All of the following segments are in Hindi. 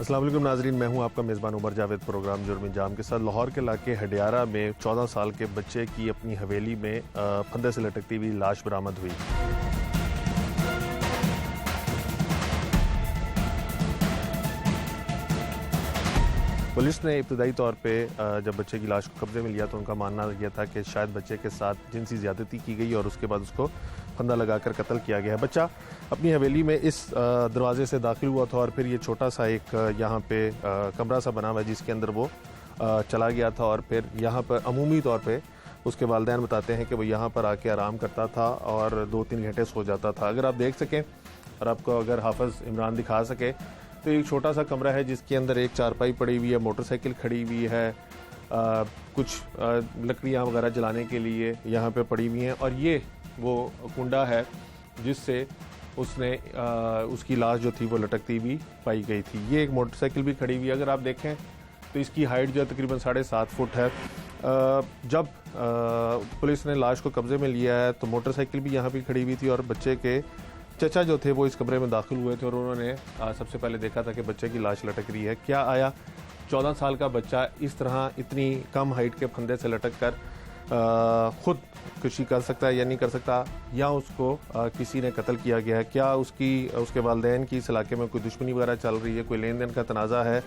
अस्सलाम वालेकुम नाजरीन, मैं हूं आपका मेज़बान उमर जावेद। प्रोग्राम जुर्म अंजाम के साथ लाहौर के इलाके हडियारा में 14 साल के बच्चे की अपनी हवेली में फंदे से लटकती हुई लाश बरामद हुई। पुलिस ने इब्तदाई तौर पे जब बच्चे की लाश को कब्जे में लिया तो उनका मानना यह था कि शायद बच्चे के साथ जिनसी ज़्यादती की गई और उसके बाद उसको फंदा लगाकर कत्ल किया गया है। बच्चा अपनी हवेली में इस दरवाजे से दाखिल हुआ था और फिर ये छोटा सा एक यहाँ पे कमरा सा बना हुआ है जिसके अंदर वो चला गया था और फिर यहाँ पर अमूमी तौर पे उसके वालिदैन बताते हैं कि वो यहाँ पर आके आराम करता था और 2-3 घंटे सो जाता था। अगर आप देख सकें और आपको अगर हाफिज़ इमरान दिखा सके तो एक छोटा सा कमरा है जिसके अंदर एक चारपाई पड़ी हुई है, मोटरसाइकिल खड़ी हुई है, कुछ लकड़ियाँ वगैरह जलाने के लिए यहाँ पे पड़ी हुई हैं और ये वो कुंडा है जिससे उसने उसकी लाश जो थी वो लटकती हुई पाई गई थी। ये एक मोटरसाइकिल भी खड़ी हुई है। अगर आप देखें तो इसकी हाइट जो है तकरीबन 7.5 फुट है। जब पुलिस ने लाश को कब्जे में लिया है तो मोटरसाइकिल भी यहाँ भी खड़ी हुई थी और बच्चे के चचा जो थे वो इस कमरे में दाखिल हुए थे और उन्होंने सबसे पहले देखा था कि बच्चे की लाश लटक रही है। क्या आया 14 साल का बच्चा इस तरह इतनी कम हाइट के फंदे से लटक कर खुद खुशी कर सकता है या नहीं कर सकता, या उसको किसी ने कत्ल किया गया है? क्या उसके वालिदैन की इस इलाके में कोई दुश्मनी वगैरह चल रही है, कोई लेन देन का तनाज़ा है?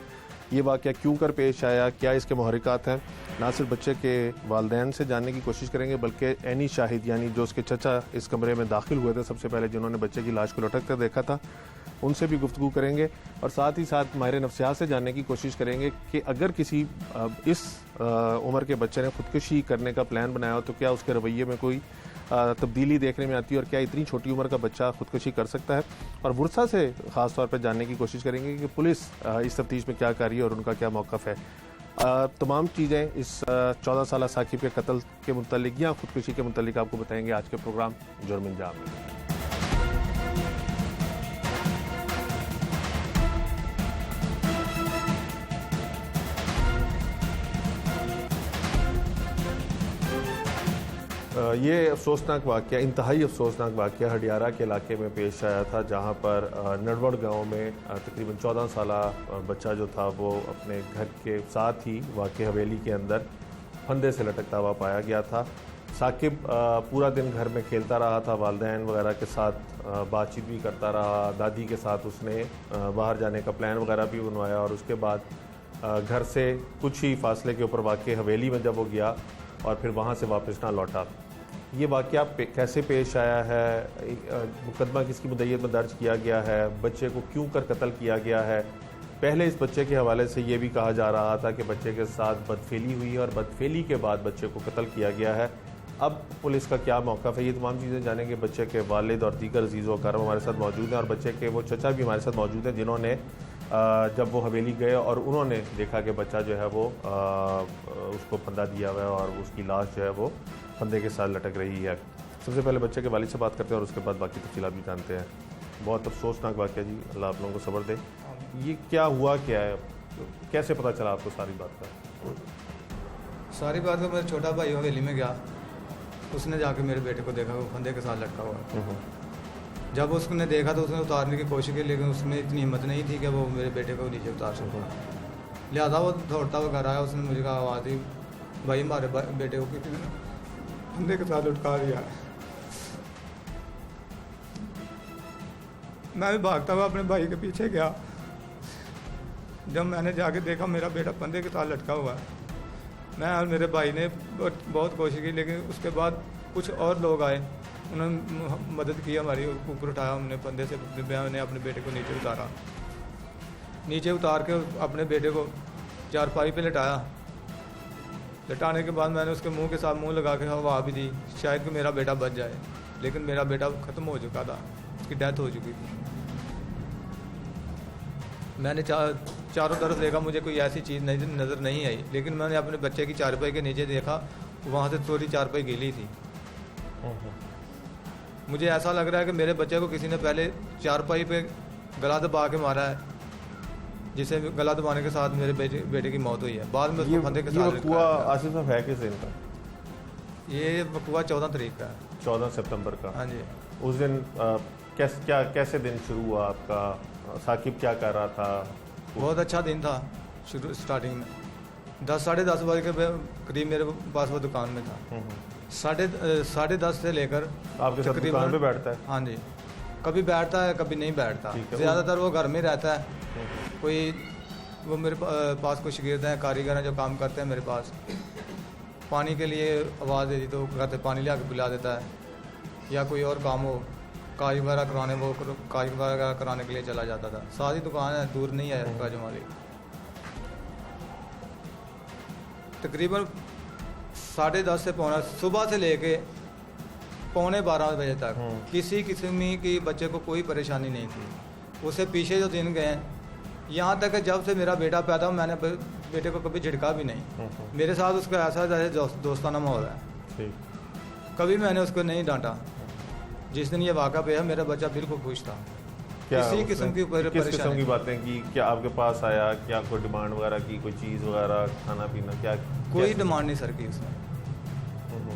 ये वाक़या क्यों कर पेश आया, क्या इसके मुहर्रिकात हैं? ना सिर्फ बच्चे के वालिदैन से जानने की कोशिश करेंगे बल्कि एनी शाहिद यानी जो उसके चचा इस कमरे में दाखिल हुए थे सबसे पहले जिन्होंने बच्चे की लाश को लटक कर देखा था, उनसे भी गुफ्तगू करेंगे और साथ ही साथ माहिर नफ्सियात से जानने की कोशिश करेंगे कि अगर किसी इस उम्र के बच्चे ने खुदकुशी करने का प्लान बनाया हो तो क्या उसके रवैये में कोई तब्दीली देखने में आती है और क्या इतनी छोटी उम्र का बच्चा खुदकुशी कर सकता है। और बुरसा से ख़ास तौर पर जानने की कोशिश करेंगे कि पुलिस इस तफ्तीश में क्या कर रही है और उनका क्या मौक़िफ़ है। तमाम चीज़ें इस 14 साल साकिब के कत्ल के मुतल्लिक या खुदकुशी के मुतल्लिक आपको बताएंगे आज के प्रोग्राम जुर्म अंजाम में। ये अफसोसनाक वाक़या, इंतहाई अफसोसनाक वाक़या हडियारा के इलाके में पेश आया था जहाँ पर नड़वड़ गांव में तकरीबन 14 साल बच्चा जो था वो अपने घर के साथ ही वाक़ हवेली के अंदर फंदे से लटकता हुआ पाया गया था। साकिब पूरा दिन घर में खेलता रहा था, वालिदैन वगैरह के साथ बातचीत भी करता रहा, दादी के साथ उसने बाहर जाने का प्लान वगैरह भी बनवाया और उसके बाद घर से कुछ ही फासले के ऊपर वाक़ हवेली में जब वो गया और फिर वहाँ से वापस ना लौटा। ये वाक़या कैसे पेश आया है, मुकदमा किसकी मुद्दत में दर्ज किया गया है, बच्चे को क्यों कर कत्ल किया गया है? पहले इस बच्चे के हवाले से ये भी कहा जा रहा था कि बच्चे के साथ बदफेली हुई है और बदफेली के बाद बच्चे को कत्ल किया गया है। अब पुलिस का क्या मौक़िफ़ है, ये तमाम चीज़ें जानेंगे। बच्चे के वालिद और दीगर अज़ीज़ व अक़ारिब हमारे साथ मौजूद हैं और बच्चे के वो चचा भी हमारे साथ मौजूद हैं जिन्होंने जब वो हवेली गए और उन्होंने देखा कि बच्चा जो है वो उसको फंदा दिया हुआ है और उसकी लाश जो है वो फंदे के साथ लटक रही है। सबसे पहले बच्चे के वालिद से बात करते हैं और उसके बाद बाकी तफसीलात भी जानते हैं। बहुत अफसोसनाक वाक़या जी, अल्लाह आप लोगों को सब्र दे। ये क्या हुआ, क्या है, कैसे पता चला आपको सारी बात का? सारी बात तो मेरा छोटा भाई हवेली में गया, उसने जाके मेरे बेटे को देखा वो फंदे के साथ लटका हुआ। जब उसने देखा तो उसने उतारने की कोशिश की लेकिन उसमें इतनी हिम्मत नहीं थी कि वो मेरे बेटे को नीचे उतार सके। लिहाजा वो दौड़ता हुआ घर आया, उसने मुझे कहा आवाज़ दी, भाई हमारे बेटे को किसी ने फंदे के साथ लटका दिया। मैं भी भागता हुआ अपने भाई के पीछे गया। जब मैंने जाके देखा मेरा बेटा फंदे के साथ लटका हुआ है, मैं और मेरे भाई ने बहुत कोशिश की लेकिन उसके बाद कुछ और लोग आए, उन्होंने मदद की, हमारी ऊपर उठाया, हमने फंदे से मैंने अपने बेटे को नीचे उतारा। नीचे उतार के अपने बेटे को चारपाई पे लटाया। लटाने के बाद मैंने उसके मुंह के साथ मुंह लगा के हवा भी दी शायद कि मेरा बेटा बच जाए, लेकिन मेरा बेटा ख़त्म हो चुका था, उसकी डेथ हो चुकी थी। मैंने चारों तरफ देखा, मुझे कोई ऐसी चीज़ नज़र नहीं आई, लेकिन मैंने अपने बच्चे की चारपाई के नीचे देखा, वहाँ से थोड़ी चारपाई गीली थी। मुझे ऐसा लग रहा है कि मेरे बच्चे को किसी ने पहले चारपाई पे गला दबा के मारा है, जिसे गला दबाने के साथ मेरे बेटे की मौत हुई है। बाद में उसको फंदे के साथ आसिफ साहब है किस दिन का? ये वक़ुआ 14 तारीख का है, 14 सितंबर का। हाँ जी। उस दिन कैसे दिन शुरू हुआ आपका? साकिब क्या कर रहा था? स्कूल? बहुत अच्छा दिन था शुरू स्टार्टिंग में। 10-10:30 बजे के करीब मेरे पास वो दुकान में था। 10:30 से लेकर आपके साथ दुकान पे बैठता है? हाँ जी, कभी बैठता है कभी नहीं बैठता, ज़्यादातर वो घर में रहता है। कोई वो मेरे पास कुछ गिरते हैं, कारीगर हैं जो काम करते हैं मेरे पास, पानी के लिए आवाज़ दे दी तो कहते पानी ले आके पिला देता है, या कोई और काम हो काज वगैरह कराने, वो काज वगैरह कराने के लिए चला जाता था। साथ ही दुकान है, दूर नहीं है काज हमारी। तकरीबन 10:30 से पौना सुबह से लेके 11:45 बजे तक किसी किस्म की बच्चे को कोई परेशानी नहीं थी। उससे पीछे जो दिन गए, यहाँ तक कि जब से मेरा बेटा पैदा हुआ मैंने बेटे को कभी झिड़का भी नहीं। मेरे साथ उसका ऐसा जैसे दोस्ताना माहौल है, कभी मैंने उसको नहीं डांटा। जिस दिन ये वाक़ा पे है मेरा बच्चा बिल्कुल खुश था। किसी किस्म की किस किस्म की बातें की? क्या आपके पास आया? क्या कोई डिमांड वगैरह की? कोई चीज़ वगैरह, खाना पीना, क्या? कोई डिमांड नहीं सर की उसने।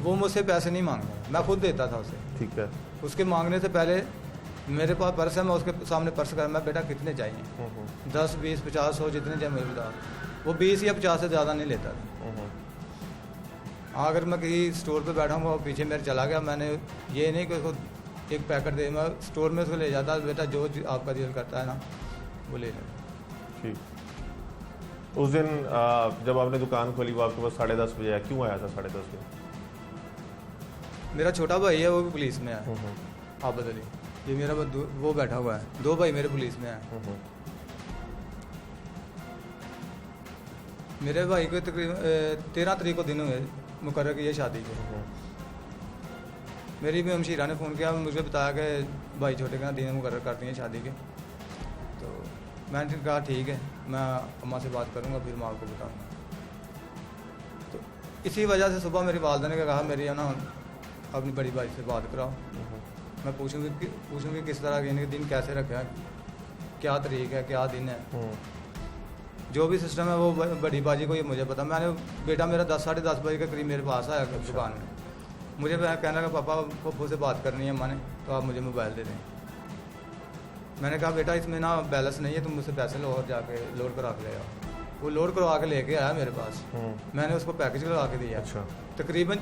वो मुझसे पैसे नहीं मांगे, मैं खुद देता था उसे। ठीक है। उसके मांगने से पहले मेरे पास पर्स है, मैं उसके सामने पर्स कर, मैं बेटा कितने चाहिए? 10, 20, 50, 100 जितने चाहिए मेरे बता। वो 20 या 50 से ज़्यादा नहीं लेता था। अगर मैं कहीं स्टोर पे बैठा हूँ, पीछे मेरे चला गया, मैंने ये नहीं कि उसको एक पैकेट दे, मैं स्टोर में उसको ले जाता, बेटा जो आपका दिल करता है ना वो ले लें। ठीक। उस दिन जब आपने दुकान खोली वो आपके पास 10:30 बजे आया, क्यों आया था 10:30 बजे? मेरा छोटा भाई है, वो भी पुलिस में है, आबद अली। ये मेरा वो बैठा हुआ है, 2 भाई मेरे पुलिस में है। मेरे भाई को तकरीबन 13 तारीख को दिन हुए मुकर्रर की ये शादी के। मेरी भी हमशीरा ने फ़ोन किया, मुझे बताया कि भाई छोटे का दिन मुकर्रर करती हैं शादी के। तो मैंने कहा ठीक है, मैं अम्मा से बात करूँगा, फिर मैं आपको बताऊँगा। तो इसी वजह से सुबह मेरी वालदा ने कहा मेरी है ना अपनी बड़ी भाई से बात कराओ, मैं पूछूँगी किस तरह के दिन कैसे रखा है, क्या तारीख है, क्या दिन है, जो भी सिस्टम है वो बड़ी बाजी को ये मुझे पता। मैंने बेटा मेरा 10-10:30 बजे के करीब मेरे पास आया दुकान में, मुझे कहना कि पापा पप्पू से बात करनी है मैंने, तो आप मुझे मोबाइल दे दें। मैंने कहा बेटा इसमें ना बैलेंस नहीं है, तुम मुझसे पैसे लो और जाके लोड करा के ले आओ। वो लोड करवा के लेके आया मेरे पास, मैंने उसको पैकेज लगा के दिया। अच्छा। तकरीबन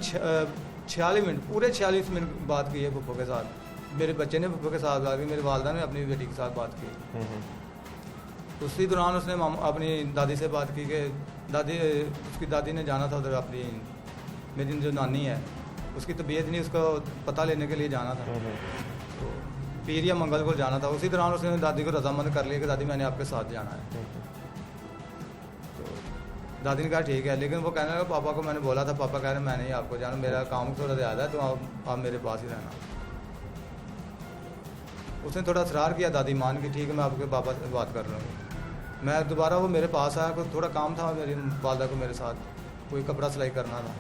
46 मिनट, पूरे 46 मिनट बात की है पप्पू के साथ। मेरे बच्चे ने पप्पू के साथ बात की, मेरी वालदा ने अपनी बेटी के साथ बात की। उसी दौरान उसने अपनी दादी से बात की कि उसकी दादी ने जाना था उधर, अपनी मेरी जो नानी है उसकी तबीयत नहीं, उसको पता लेने के लिए जाना था, तो पीर या मंगल को जाना था। उसी दौरान उसने दादी को रजामंद कर लिया कि दादी मैंने आपके साथ जाना है। तो दादी ने कहा ठीक है, लेकिन वो कहने लगा पापा को मैंने बोला था, पापा कह रहे मैं नहीं आपको जाना, मेरा काम थोड़ा ज़्यादा है, तो आप मेरे पास ही रहना। उसने थोड़ा असरार किया, दादी मान की ठीक है मैं आपके पापा से बात कर रहा हूँ। मैं दोबारा वो मेरे पास आया, कोई थोड़ा काम था मेरी वालदा को मेरे साथ, कोई कपड़ा सिलाई करना था।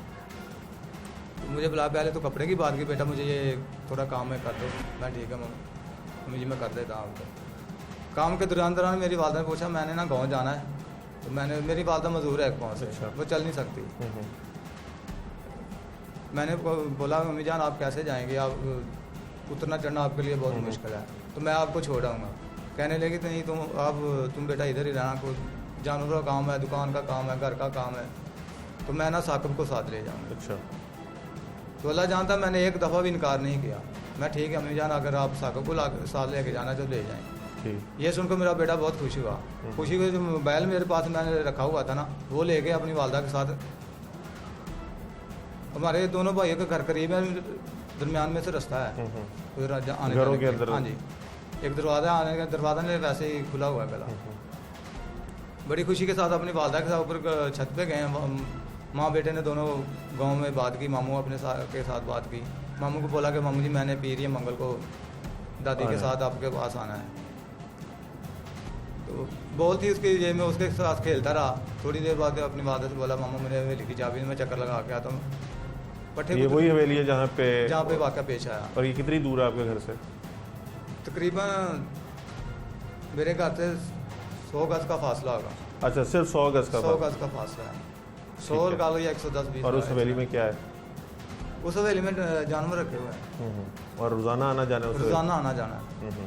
तो मुझे बुला, पहले तो कपड़े की बात की, बेटा मुझे ये थोड़ा काम है कर दो। मैं ठीक है मम्मी जी मैं कर देता हूँ आपको। काम के दौरान मेरी वालदा ने पूछा मैंने ना गाँव जाना है, तो मेरी वालदा मजदूर है गाँव से। अच्छा। वो चल नहीं सकती। मैंने बोला मम्मी जान आप कैसे जाएंगे, आप उतरना चढ़ना आपके लिए बहुत मुश्किल है, तो मैं आपको छोड़ आऊँगा। कहने लगी तो नहीं तुम बेटा इधर ही रहना, कोई जानवरों का काम है, दुकान का काम है, घर का काम है, तो मैं ना साकिब को साथ ले जाऊँगा। अच्छा। तो अल्लाह जानता मैंने एक दफ़ा भी इनकार नहीं किया। मैं ठीक है अम्मी जान अगर आप साकिब को साथ लेके जाना तो ले जाएँ। ये सुनकर मेरा बेटा बहुत खुश हुआ। खुशी हुई, जो मोबाइल मेरे पास मैंने रखा हुआ था ना वो लेके अपनी वालदा के साथ, हमारे दोनों भाइयों के घर करीब है, दरमियान में से रास्ता है आने घरों के अंदर। हाँ जी, एक दरवाज़ा आने का, दरवाज़ा ने वैसे ही खुला हुआ है पहला। बड़ी खुशी के साथ अपनी वालदा के साथ ऊपर छत पे गए। माँ बेटे ने दोनों गांव में बात की, मामू अपने के साथ बात की। मामू को बोला कि मामू जी मैंने पीर या मंगल को दादी के साथ आपके पास आना है। तो बोल थी उसकी, ये मैं उसके साथ खेलता रहा। थोड़ी देर बाद अपनी वालदा से बोला मामू मेरे हवेली की चाबी मैं चक्कर लगा के आता हूँ। ये वही हवेली है जहाँ पे वाक़या पेश आया। और ये कितनी दूर है आपके घर से? तकरीबन मेरे घर से 100 गज का फासला होगा। अच्छा, सिर्फ 100 गज का? 100 गज का फासला है, 100 लगा लो या 110-120। और उस हवेली में क्या है? उस हवेली में जानवर रखे हुए हैं, और रोजाना आना जाना उस रोजाना आना जाना है।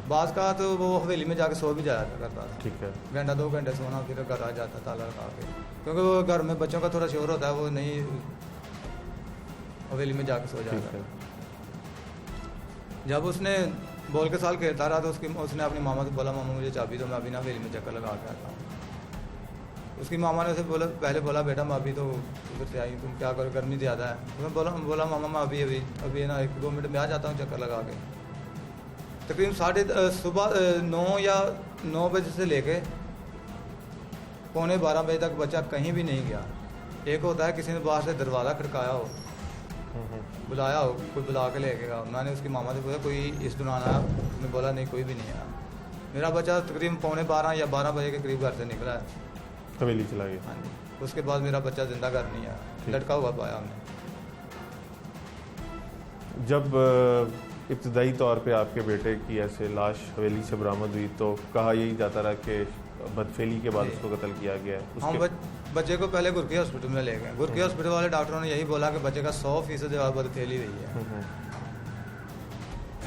बाज़ का तो वो हवेली में जाके सो भी जाया करता था, ठीक है। घंटा 2 घंटे सोना, फिर घर आ जाता ताला लगा के, क्योंकि वो घर में बच्चों का थोड़ा शोर होता है, वो नहीं हवेली में जाके सो ठीक जाता। है। जब उसने बॉल के साल खेलता रहा तो उसने अपनी मामा से बोला, मामा मुझे चाबी दो, मैं अभी ना हवेली में चक्कर लगा के आता हूँ। उसकी मामा ने उसे पहले बोला बेटा मैं अभी तो उधर से आई, तुम क्या करो, गर्मी ज़्यादा है। तो मैं बोला मामा मैं अभी ना 1-2 मिनट में आ जाता हूँ चक्कर लगा के। तकरीबन सुबह 9 या 9 बजे से लेके 11:45 बजे तक बच्चा कहीं भी नहीं गया। एक होता है किसी ने बाहर से दरवाज़ा खड़काया हो, बुलाया हो, कोई बुला के ले गया। मैंने उसकी मामा से पूछा कोई इस दौरान आया, उसने बोला नहीं कोई भी नहीं आया। मेरा बच्चा तकरीबन 11:45 या 12 बजे के करीब घर से निकला है, हवेली चला गया। हाँ जी। उसके बाद मेरा बच्चा जिंदा घर नहीं आया, लटका हुआ पाया हमने। जब इब्तदाई तौर पे आपके बेटे की ऐसे लाश हवेली से बरामद हुई तो कहा यही जाता रहा कि बदफेली के बाद उसको कत्ल किया गया है। हाँ, बच्चे को पहले गुरकी हॉस्पिटल में ले गए। गुरकी हॉस्पिटल वाले डॉक्टरों ने यही बोला कि बच्चे का 100% जवाब बदफेली हुई है।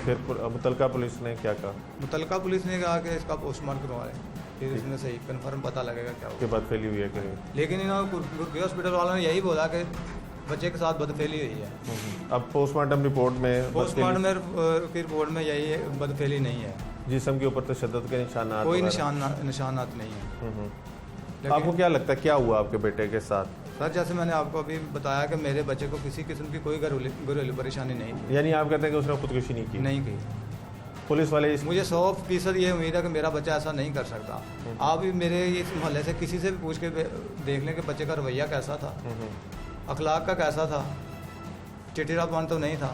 फिर मुतलका पुलिस ने क्या कहा? मुतलका पुलिस ने कहा कि इसका पोस्टमार्टम करवा लें, फिर इसमें सही कन्फर्म पता लगेगा क्या के हुआ। बदफेली हुई है कि नहीं? लेकिन इन्होंने गुरकी हॉस्पिटल वालों ने यही बोला कि बच्चे के साथ बदफेली हुई है। अब पोस्टमार्टम रिपोर्ट में पोस्टमार्टम की रिपोर्ट में यही बदफेली नहीं है, जिस्म के ऊपर तशद्दुद के निशानात कोई वगैरह? निशानात नहीं है। आपको क्या लगता है क्या हुआ आपके बेटे के साथ? सर जैसे मैंने आपको अभी बताया कि मेरे बच्चे को किसी किस्म की कोई घरेलू परेशानी नहीं थी। यानी आप कहते हैं कि उसने खुदकुशी नहीं की? नहीं की। पुलिस वाले मुझे 100% ये उम्मीद है कि मेरा बच्चा ऐसा नहीं कर सकता। आप भी मेरे इस मोहल्ले से किसी से भी पूछ के देख लें कि बच्चे का रवैया कैसा था, अखलाक का कैसा था, चिड़चिड़ापन तो नहीं था,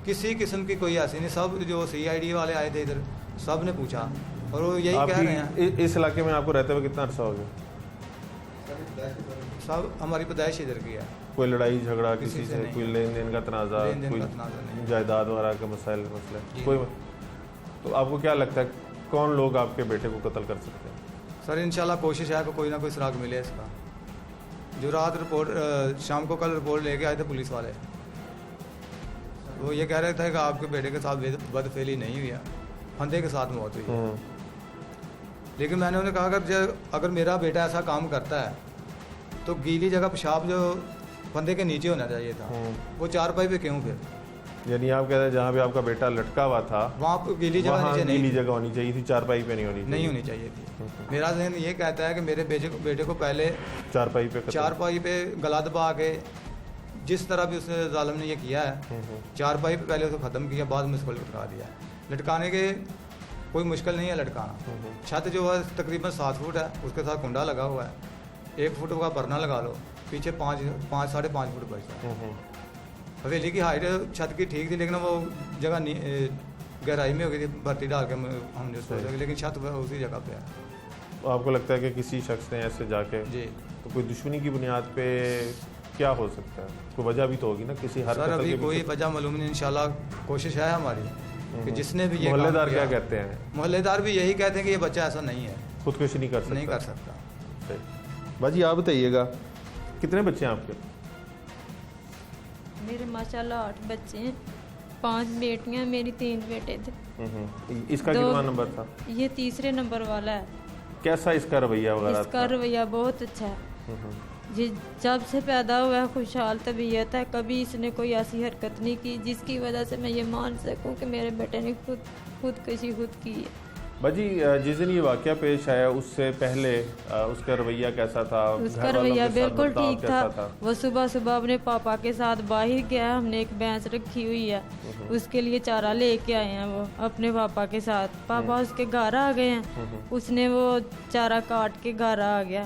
किसी किस्म की कोई ऐसी नहीं। सब जो CID वाले आए थे इधर सब ने पूछा और वो यही कह रहे हैं। इस इलाके में आपको रहते हुए कितना अर्सा हो गया? सब हमारी पैदाइश इधर की है। कोई लड़ाई झगड़ा किसी से, नहीं कोई लेन देन का तनाज़ा, लेन देन कोई का तनाज़ा नहीं। जायदाद वगैरह के मसले जी। कोई? तो आपको क्या लगता है कौन लोग आपके बेटे को कत्ल कर सकते हैं? सर इंशाल्लाह कोशिश है कि कोई ना कोई सुराग मिले इसका। जो रात रिपोर्ट शाम को कल रिपोर्ट लेके आए थे पुलिस वाले, वो ये कह रहे थे कि आपके बेटे के साथ बदफेली नहीं हुई है, फंदे के साथ मौत हुई है। लेकिन मैंने उन्हें कहा अगर मेरा बेटा ऐसा काम करता है तो गीली जगह पेशाब जो फंदे के नीचे होना चाहिए था, वो चारपाई पे क्यों? फिर यानी आप कहते हैं जहाँ भी आपका बेटा लटका हुआ था वहाँ पर गीली जगह नीचे गीली जगह होनी चाहिए थी, चारपाई पे नहीं होनी चाहिए थी। मेरा जहन ये कहता है कि मेरे बेटे को पहले चारपाई पे गला दबा के, जिस तरह भी उसने जालिम ने ये किया है, चारपाई पे पहले उसको ख़त्म किया, बाद में उसको लटका दिया। लटकाने के कोई मुश्किल नहीं है लटकाना। छत जो है तकरीबन 7 फुट है, उसके साथ कुंडा लगा हुआ है, 1 फुट का परना लगा लो, पीछे 5-5.5 फुट बचता है। हवेली की हाइट छत की ठीक थी, लेकिन वो जगह गहराई में हो गई थी, भर्ती डाल के हमने सोचा, लेकिन छत उसी जगह पे है। आपको लगता है कि किसी शख्स ने ऐसे जाके जी तो कोई दुश्मनी की बुनियाद पे क्या हो सकता है? कोई वजह भी तो होगी ना किसी हर सर अभी कोई वजह मालूम नहीं। इंशाल्लाह कोशिश है हमारी कि जिसने भी ये मोहल्लेदार क्या कहते हैं? मोहल्लेदार भी यही कहते हैं कि ये बच्चा ऐसा नहीं है, खुदकुशी नहीं कर सकता। बाजी आप बताइएगा कितने बच्चे हैं आपके? मेरे माशाल्लाह 8 बच्चे हैं, 5 बेटियां, मेरी 3 बेटे थे। इसका कितना नंबर था? ये तीसरे नंबर वाला है। कैसा इसका रवैया वगैरह? इसका रवैया बहुत अच्छा है। जी जब से पैदा हुआ है खुशहाल तबीयत है, कभी इसने कोई ऐसी हरकत नहीं की जिसकी वजह से मैं ये मान सकूं कि मेरे बेटे ने खुदकुशी खुद की है। बाजी जिस दिन ये वाकया पेश आया उससे पहले उसका रवैया कैसा था? उसका रवैया बिल्कुल ठीक था। वो सुबह सुबह अपने पापा के साथ बाहर गया, हमने एक भैंस रखी हुई है, उसके लिए चारा लेके आए हैं वो अपने पापा के साथ। पापा उसके घर आ गए हैं, उसने वो चारा काट के घर आ गया।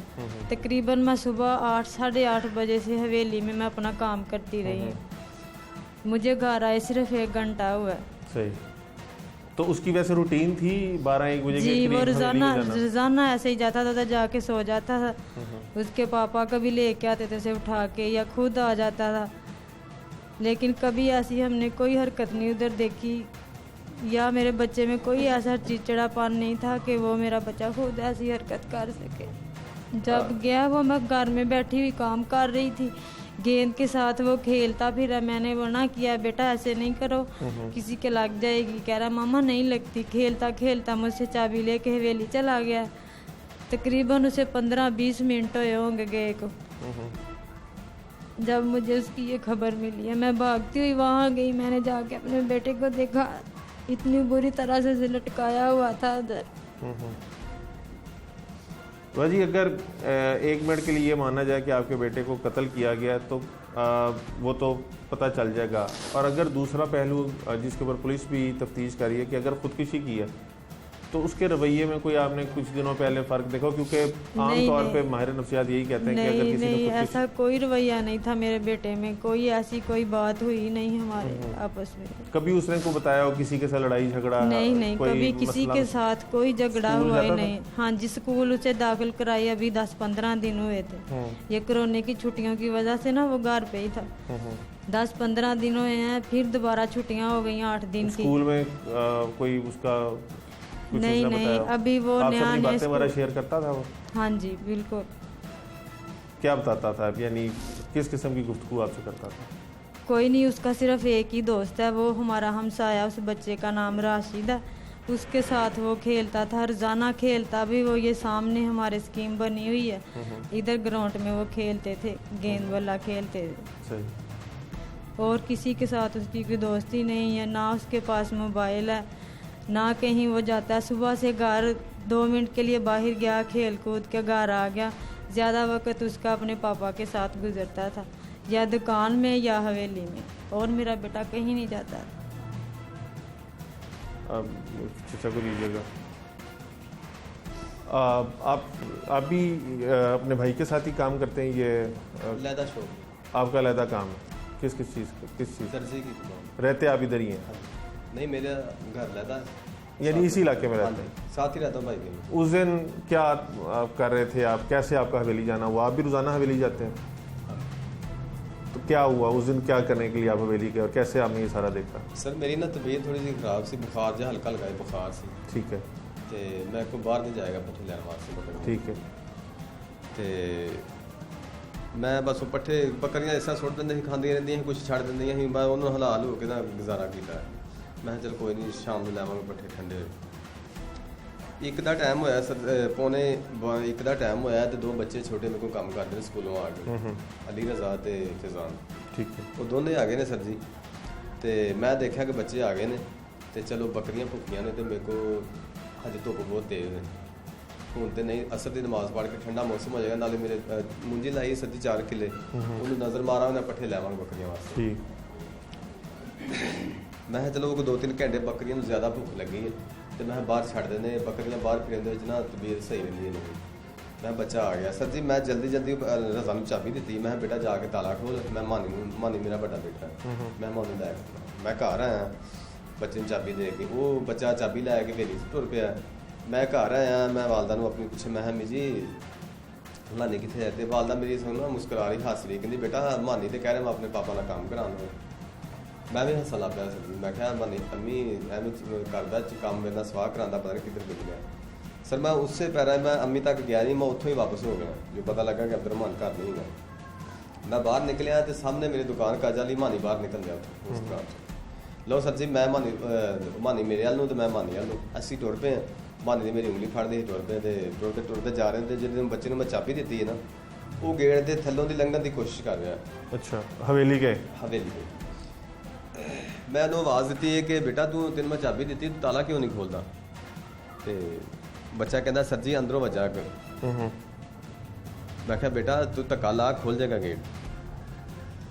तकरीबन मैं सुबह 8-8:30 बजे से हवेली में मैं अपना काम करती रही हूँ। मुझे घर आए सिर्फ 1 घंटा हुआ है। सही। तो उसकी वैसे रूटीन थी 12-1 बजे जी, वो रोजाना ऐसे ही जाता था, जाके सो जाता था। उसके पापा कभी लेके आते थे उसे उठा के, या खुद आ जाता था। लेकिन कभी ऐसी हमने कोई हरकत नहीं उधर देखी, या मेरे बच्चे में कोई ऐसा चिड़चिड़ापन नहीं था कि वो मेरा बच्चा खुद ऐसी हरकत कर सके। जब गया वो, मैं घर में बैठी हुई काम कर रही थी गेंद के साथ वो खेलता फिर मैंने मना किया, बेटा ऐसे नहीं करो, किसी के लग जाएगी। कह रहा मामा नहीं लगती। खेलता खेलता मुझसे चाबी लेके हवेली चला गया। तकरीबन उसे 15-20 मिनट हुए होंगे गए को। जब मुझे उसकी ये खबर मिली है, मैं भागती हुई वहाँ गई। मैंने जाके अपने बेटे को देखा, इतनी बुरी तरह से लटकाया हुआ था उधर। वाह जी, अगर 1 मिनट के लिए ये माना जाए कि आपके बेटे को कत्ल किया गया तो वो तो पता चल जाएगा। और अगर दूसरा पहलू जिसके ऊपर पुलिस भी तफ्तीश कर रही है कि अगर खुदकुशी की है तो उसके रवैये में कोई आपने कुछ दिनों पहले फ़र्क देखा? क्योंकि आमतौर पे माहिर नफ्सियात यही कहते हैं कि अगर किसी नहीं, ने ऐसा कोई रवैया नहीं था मेरे बेटे में, कोई ऐसी कोई बात हुई नहीं हमारे आपस में। कभी उसने को बताया हो किसी के साथ लड़ाई झगड़ा? नहीं, कभी किसी के साथ कोई झगड़ा हुआ ही नहीं। हाँ जी, स्कूल उसे दाखिल कराई अभी 10-15 दिन हुए थे। ये कोरोना की छुट्टियों की वजह से ना वो घर पे ही था। 10-15 दिन हुए हैं, फिर दोबारा छुट्टियां हो गई 8 दिन की। स्कूल में कोई उसका नहीं, अभी वो नया शेयर करता था वो? हाँ जी बिल्कुल। क्या बताता था, यानी किस किस्म की गुफ्तगू आपसे करता था? कोई नहीं, उसका सिर्फ एक ही दोस्त है, वो हमारा हमसाया, उस बच्चे का नाम राशिद है। उसके साथ वो खेलता था, रोजाना खेलता भी। वो ये सामने हमारे स्कीम बनी हुई है, इधर ग्राउंड में वो खेलते थे, गेंद बल्ला खेलते थे। सही। और किसी के साथ उसकी कोई दोस्ती नहीं है, ना उसके पास मोबाइल है, ना कहीं वो जाता है। सुबह से घर 2 मिनट के लिए बाहर गया, खेल कूद के घर आ गया। ज़्यादा वक्त उसका अपने पापा के साथ गुजरता था, या दुकान में या हवेली में, और मेरा बेटा कहीं नहीं जाता। अब चचा को लीजिएगा। आप भी अपने भाई के साथ ही काम करते हैं? ये लैदा शॉप आपका लैदा काम है? किस चीज़? दर्जी की दुकान। रहते आप इधर ही हैं? नहीं, मेरा घर लैदा है। यानी इसी इलाके में रहते हैं? साथ ही रहता हूँ भाई के। उस दिन क्या आप कर रहे थे? आप कैसे आपका हवेली जाना हुआ? आप भी रोज़ाना हवेली जाते हैं? तो क्या हुआ उस दिन? क्या करने के लिए आप हवेली गए और कैसे आपने ये सारा देखा? सर मेरी ना तबीयत थोड़ी सी खराब सी, बुखार जो हल्का हल्का बुखार सी। ठीक है। तो मैं को बाहर नहीं जाएगा पट्ठे लैन वास्ते। ठीक है। तो मैं बस वो पट्ठे बकरियां इस तरह सुट देंगे, खांदियां रहंदियां, कुछ छड़ देंदियां ही। मैं उन्होंने हलाल हो के ना गुजारा किया। मैं चल कोई नहीं, शाम को लैवांगे पट्ठे ठंडे। 1 ਦਾ टाइम होया सर, 1:45 ਦਾ टाइम होया तो 2 बच्चे छोटे मेरे को काम करते हैं स्कूलों आ गए, अली रजा ते फिजान। ठीक है। वो दोनों आ गए ने सर जी। तो मैं देखा कि बच्चे आ गए ने, तो चलो बकरियां भुखियां ने, तो मेरे को हजे धुप्प बहुत तेज है। हूँ तो नहीं, असर की नमाज पढ़ के ठंडा मौसम हो जाएगा, नाले मेरे मुंजी लाई सर जी 4 किले, उन्होंने नज़र मारा, उन्हें पट्ठे लैवांगे बकरियां वास्ते। मैं चलो 2-3 घंटे बकरियां ज़्यादा भुख लगी है, तो मैं बाहर छड़ देने, बकरियां बाहर फिरन ना तबीयत सही रही है नहीं। मैं बच्चा आ गया सर जी। मैं जल्दी रजा नूं चाबी दी। मैं बेटा जाके ताला खोल, मैं मानी मेरा बड़ा बेटा है, मैं मानू लैके मैं घर आया, बच्चे नूं चाबी दे के। वो बच्चा चाबी लैके हवेली से तुर पिया। मैं घर आया, मैं वालदा नूं अपनी पूछे, मैं मी जी मानी कितने है? तो वालदा मेरी सुन मुस्कुरा रही, हस रही, कहती बेटा मानी तो कह रहे मैं अपने पापा का काम कराना। मैं भी हसन लग पाया सर। मैं क्या मानी अम्मी एवं करदा काम मेरे सवाह करांदा, पता नहीं किधर मिल गया। सर मैं उससे पहले मैं अम्मी तक गया नहीं, मैं उत्थों ही वापस हो गया जो पता लगा कि अब्दुररहमान घर नहीं है। मैं बाहर निकलिया तो सामने मेरी दुकान का जाली मानी बाहर निकल गया उस दुकान से। लो सर जी, मैं मानी मेरे वाल नूं, तो मैं मानी वाल नूं, असीं टुर पे। मानी ने मेरी उंगली फड़ दी, टुर पे, टुरते जा रहे थे। जिस बच्चे ने मैं चाबी दी है ना, वो गेट के थल्लों की लंघन की कोशिश कर रहा है। अच्छा, हवेली गए? हवेली गए। मैं उन्होंने आवाज़ दी है कि बेटा तू तेन मैं चाबी दी, तू ताला क्यों नहीं खोलता? तो बच्चा कहता सर जी अंदरों वजा कर। मैं क्या बेटा तू धक्का ला, खोल जाएगा गेट।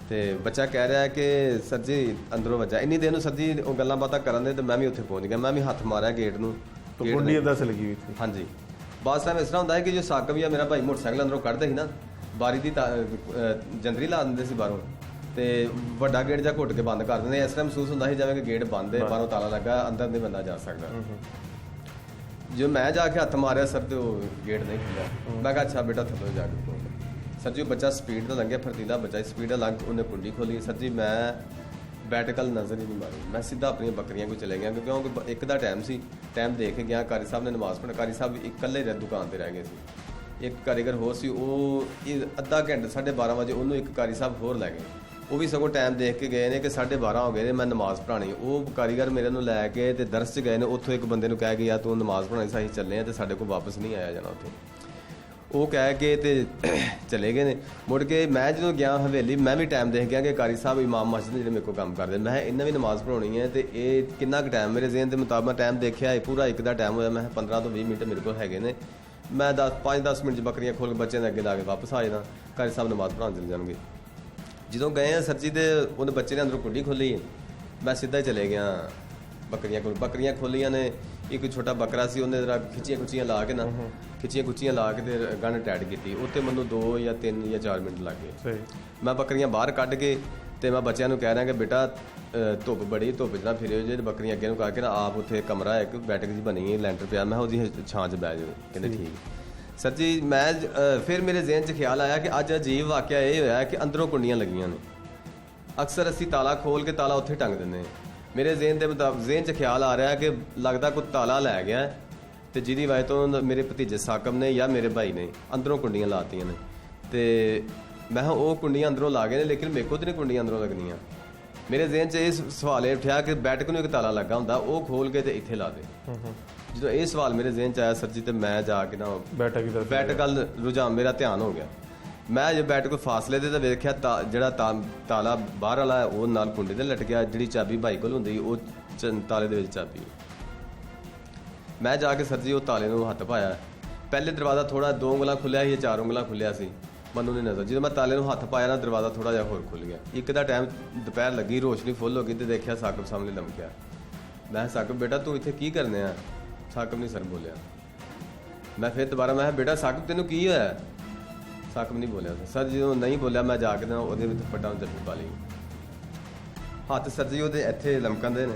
तो बच्चा कह रहा है कि सर जी अंदरों वजा। इन्नी देर सर जी वो गल्लां बातां करन दे, तो मैं भी उत्थे पहुँच गया। मैं भी हथ मारिया गेट नूं। तो कुंडी अंदर से लगी हुई थी? हाँ जी। बस टाइम इस तरह होंदा है कि जो साकब या मेरा भाई मोटरसाइकिल अंदरों कढ़दे ही ना, बारी की जंदरी ला देंगे सी बाहरों, तो वड्डा गेट जा घुट के बंद कर देंगे। इस तरह महसूस होंदा है जिवें कि गेट बंद है, बाहरों ताला लगा, अंदर नहीं बंदा जा सकता। जो मैं जाके हथ मारिया सर, तो गेट नहीं खुला। मैं कहा अच्छा बेटा थल्लों जाके खोल। सर जी बच्चा स्पीड का लंघिया, फरतीला बच्चा स्पीड का लंघ, उन्हें कुंडी खोली। सर जी मैं बैठकल नज़र ही नहीं मारी, मैं सीधा अपनी बकरियां को चले गया, क्योंकि 1 ਦਾ टाइम सी। टाइम देख के गया, कारी साहब ने नमाज पढ़ी, कारी साहब इकल्ले दुकान पर रह गए सी। ਇੱਕ ਕਾਰੀਗਰ ਹੋਰ ਸੀ, ਉਹ ਇਹ ਅੱਧਾ ਘੰਟਾ 12:30 ਵਜੇ ਉਹਨੂੰ ਇੱਕ ਕਾਰੀ ਸਾਹਿਬ ਹੋਰ ਲੈ ਗਏ। ਉਹ ਵੀ ਸਗੋਂ ਟਾਈਮ ਦੇਖ ਕੇ ਗਏ ਨੇ ਕਿ 12:30 ਹੋ ਗਏ ਨੇ, ਮੈਂ ਨਮਾਜ਼ ਪੜ੍ਹਾਉਣੀ। ਉਹ ਕਾਰੀਗਰ ਮੇਰੇ ਨੂੰ ਲੈ ਕੇ ਤੇ ਦਰਸ 'ਚ ਗਏ ਨੇ। ਉੱਥੋਂ ਇੱਕ ਬੰਦੇ ਨੂੰ ਕਹਿ ਕੇ ਯਾਰ ਤੂੰ ਨਮਾਜ਼ ਪੜ੍ਹਾਉਣੀ ਸੀ, ਅਸੀਂ ਚੱਲੇ ਆ ਤੇ ਸਾਡੇ ਕੋਲ ਵਾਪਸ ਨਹੀਂ ਆਇਆ ਜਾਣਾ ਉੱਥੇ। ਉਹ ਕਹਿ ਕੇ ਤੇ ਚਲੇ ਗਏ ਨੇ। ਮੁੜ ਕੇ ਮੈਂ ਜਦੋਂ ਗਿਆ ਹਵੇਲੀ, ਮੈਂ ਵੀ ਟਾਈਮ ਦੇਖ ਗਿਆ ਕਿ ਕਾਰੀ ਸਾਹਿਬ ਇਮਾਮ ਮਸਜਿਦ ਜਿਹੜੇ ਮੇਰੇ ਕੋਲ ਕੰਮ ਕਰਦੇ, ਮੈਂ ਇਹਨਾਂ ਵੀ ਨਮਾਜ਼ ਪੜ੍ਹਾਉਣੀ ਹੈ ਤੇ ਇਹ ਕਿੰਨਾ ਕੁ ਟਾਈਮ, ਮੇਰੇ ਜ਼ਿਹਨ ਦੇ ਮੁਤਾਬਕ ਮੈਂ ਟਾਈਮ ਦੇਖਿਆ ਇਹ ਪੂਰਾ 1 ਦਾ ਟਾਈਮ ਹੋਇਆ। ਮੈਂ 15 ਤੋਂ 20 ਮਿੰਟ ਮੇਰੇ ਕੋਲ ਹੈਗੇ ਨੇ, ਮੈਂ 5-10 ਮਿੰਟ 'ਚ ਬੱਕਰੀਆਂ ਖੋਲ ਕੇ ਬੱਚਿਆਂ ਦੇ ਅੱਗੇ ਲਾ ਕੇ ਵਾਪਸ ਆ ਜਾਣਾ, ਕਾਰੀ ਸਾਹਿਬ ਨਮਾਜ਼ ਪੜ੍ਹਾਉਣ ਚਲੇ ਜਾਣਗੇ। ਜਦੋਂ ਗਏ ਆ ਸਰ ਜੀ ਤੇ ਉਹਨੇ ਬੱਚੇ ਨੇ ਅੰਦਰੋਂ ਕੁੰਡੀ ਖੋਲੀ, ਮੈਂ ਸਿੱਧਾ ਹੀ ਚਲੇ ਗਿਆ ਬੱਕਰੀਆਂ ਕੋਲ। ਬੱਕਰੀਆਂ ਖੋਲੀਆਂ ਨੇ, ਇੱਕ ਛੋਟਾ ਬੱਕਰਾ ਸੀ, ਉਹਨੇ ਜਰਾ ਖਿੱਚੀਆਂ ਲਾ ਕੇ ਨਾ ਖਿੱਚੀਆਂ ਲਾ ਕੇ ਤੇ ਗਨ ਟੈਟ ਕੀਤੀ। ਉੱਥੇ ਮੈਨੂੰ 2 ਜਾਂ 3 ਜਾਂ 4 ਮਿੰਟ ਲੱਗ ਗਏ। ਮੈਂ ਬੱਕਰੀਆਂ ਬਾਹਰ ਕੱਢ ਕੇ ਤੇ ਮੈਂ ਬੱਚਿਆਂ ਨੂੰ ਕਹਿ ਰਿਹਾ ਕਿ ਬੇਟਾ ਧੁੱਪ ਬੜੀ, ਧੁੱਪ 'ਚ ਨਾ ਫਿਰਿਓ ਜੇ। ਬੱਕਰੀਆਂ ਅੱਗੇ ਨੂੰ ਕਰਕੇ ਨਾ ਆਪ ਉੱਥੇ ਕਮਰਾ ਇੱਕ ਬੈਠਕ ਜੀ ਬਣੀ ਹੈ, ਲੈਂਟਰ ਪਿਆ, ਮੈਂ ਉਹਦੀ ਛਾਂ 'ਚ ਬਹਿ ਜਾਓ। ਕਹਿੰਦੇ ਠੀਕ। ਸਰ ਜੀ ਮੈਂ ਫਿਰ ਮੇਰੇ ਜ਼ਿਹਨ 'ਚ ਖਿਆਲ ਆਇਆ ਕਿ ਅੱਜ ਅਜੀਬ ਵਾਕਿਆ ਇਹ ਹੋਇਆ ਕਿ ਅੰਦਰੋਂ ਕੁੰਡੀਆਂ ਲੱਗੀਆਂ ਨੇ। ਅਕਸਰ ਅਸੀਂ ਤਾਲਾ ਖੋਲ ਕੇ ਤਾਲਾ ਉੱਥੇ ਟੰਗ ਦਿੰਦੇ ਹਾਂ। ਮੇਰੇ ਜ਼ਿਹਨ ਦੇ ਮੁਤਾਬਕ ਜ਼ਿਹਨ 'ਚ ਖਿਆਲ ਆ ਰਿਹਾ ਕਿ ਲੱਗਦਾ ਕੋਈ ਤਾਲਾ ਲੈ ਗਿਆ ਤੇ ਜਿਹਦੀ ਵਜ੍ਹਾ ਤੋਂ ਮੇਰੇ ਭਤੀਜੇ ਸਾਕਮ ਨੇ ਜਾਂ ਮੇਰੇ ਭਾਈ ਨੇ ਅੰਦਰੋਂ ਕੁੰਡੀਆਂ ਲਾਤੀਆਂ ਨੇ। ਤੇ ਮੈਂ ਕਿਹਾ ਉਹ ਕੁੰਡੀਆਂ ਅੰਦਰੋਂ ਲਾ ਗਏ ਨੇ, ਲੇਕਿਨ ਮੇਰੇ ਕੋਲ ਤਾਂ ਨਹੀਂ ਕੁੰਡੀਆਂ ਅੰਦਰੋਂ ਲੱਗਣੀਆਂ। ਮੇਰੇ ਜ਼ਿਹਨ 'ਚ ਇਹ ਸਵਾਲ ਇਹ ਉੱਠਿਆ ਕਿ ਬੈਠਕ ਨੂੰ ਇੱਕ ਤਾਲਾ ਲੱਗਾ ਹੁੰਦਾ, ਉਹ ਖੋਲ ਕੇ ਤੇ ਇੱਥੇ ਲਾ ਦੇ। ਜਦੋਂ ਇਹ ਸਵਾਲ ਮੇਰੇ ਜ਼ਿਹਨ 'ਚ ਆਇਆ ਸਰ ਜੀ, ਤੇ ਮੈਂ ਜਾ ਕੇ ਨਾ ਬੈਠਕ ਵੱਲ ਰੁਝਾਨ ਮੇਰਾ ਧਿਆਨ ਹੋ ਗਿਆ। ਮੈਂ ਜੇ ਬੈਠ ਕੋਲ ਫਾਸਲੇ ਤੇ ਤਾਂ ਵੇਖਿਆ ਜਿਹੜਾ ਤਾਲਾ ਬਾਹਰ ਵਾਲਾ ਉਹ ਨਾਲ ਕੁੰਡੇ ਤੇ ਲਟ ਗਿਆ, ਜਿਹੜੀ ਚਾਬੀ ਭਾਈ ਕੋਲ ਹੁੰਦੀ ਉਹ ਤਾਲੇ ਦੇ ਵਿੱਚ ਚਾਬੀ। ਮੈਂ ਜਾ ਕੇ ਸਰ ਜੀ ਉਹ ਤਾਲੇ ਨੂੰ ਹੱਥ ਪਾਇਆ। ਪਹਿਲੇ ਦਰਵਾਜ਼ਾ ਥੋੜਾ 2 ਉਂਗਲਾਂ ਖੁੱਲਿਆ ਸੀ ਜਾਂ 4 ਉਂਗਲਾਂ ਖੁੱਲਿਆ ਸੀ, ਮੈਨੂੰ ਨਹੀਂ ਨਜ਼ਰ। ਜਦੋਂ ਮੈਂ ਤਾਲੇ ਨੂੰ ਹੱਥ ਪਾਇਆ ਨਾ, ਦਰਵਾਜ਼ਾ ਥੋੜਾ ਜਿਹਾ ਹੋਰ ਖੁੱਲ ਗਿਆ। ਇੱਕ ਦਾ ਟਾਈਮ ਦੁਪਹਿਰ ਲੱਗੀ, ਰੋਸ਼ਨੀ ਫੁੱਲ ਹੋ ਗਈ ਤੇ ਦੇਖਿਆ ਸਾਕਬ ਸਾਹਮਣੇ ਲਮਕਿਆ। ਮੈਂ ਸਾਕਬ ਬੇਟਾ ਤੂੰ ਇੱਥੇ ਕੀ ਕਰਨੇ ਆ? ਸਾਕਬ ਨਹੀਂ ਸਰ ਬੋਲਿਆ। ਮੈਂ ਫਿਰ ਦੁਬਾਰਾ ਮੈਂ ਕਿਹਾ ਬੇਟਾ ਸਾਕਬ ਤੈਨੂੰ ਕੀ ਹੋਇਆ? ਸਾਕਬ ਨਹੀਂ ਬੋਲਿਆ ਸਰ। ਜਦੋਂ ਨਹੀਂ ਬੋਲਿਆ ਮੈਂ ਜਾ ਕੇ ਨਾ ਉਹਦੇ ਵਿੱਚ ਫੱਟਾਂ ਨੂੰ ਜੱਫੀ ਪਾ ਲਈ। ਹੱਥ ਸਰ ਜੀ ਉਹਦੇ ਇੱਥੇ ਲਮਕੰਦੇ ਨੇ,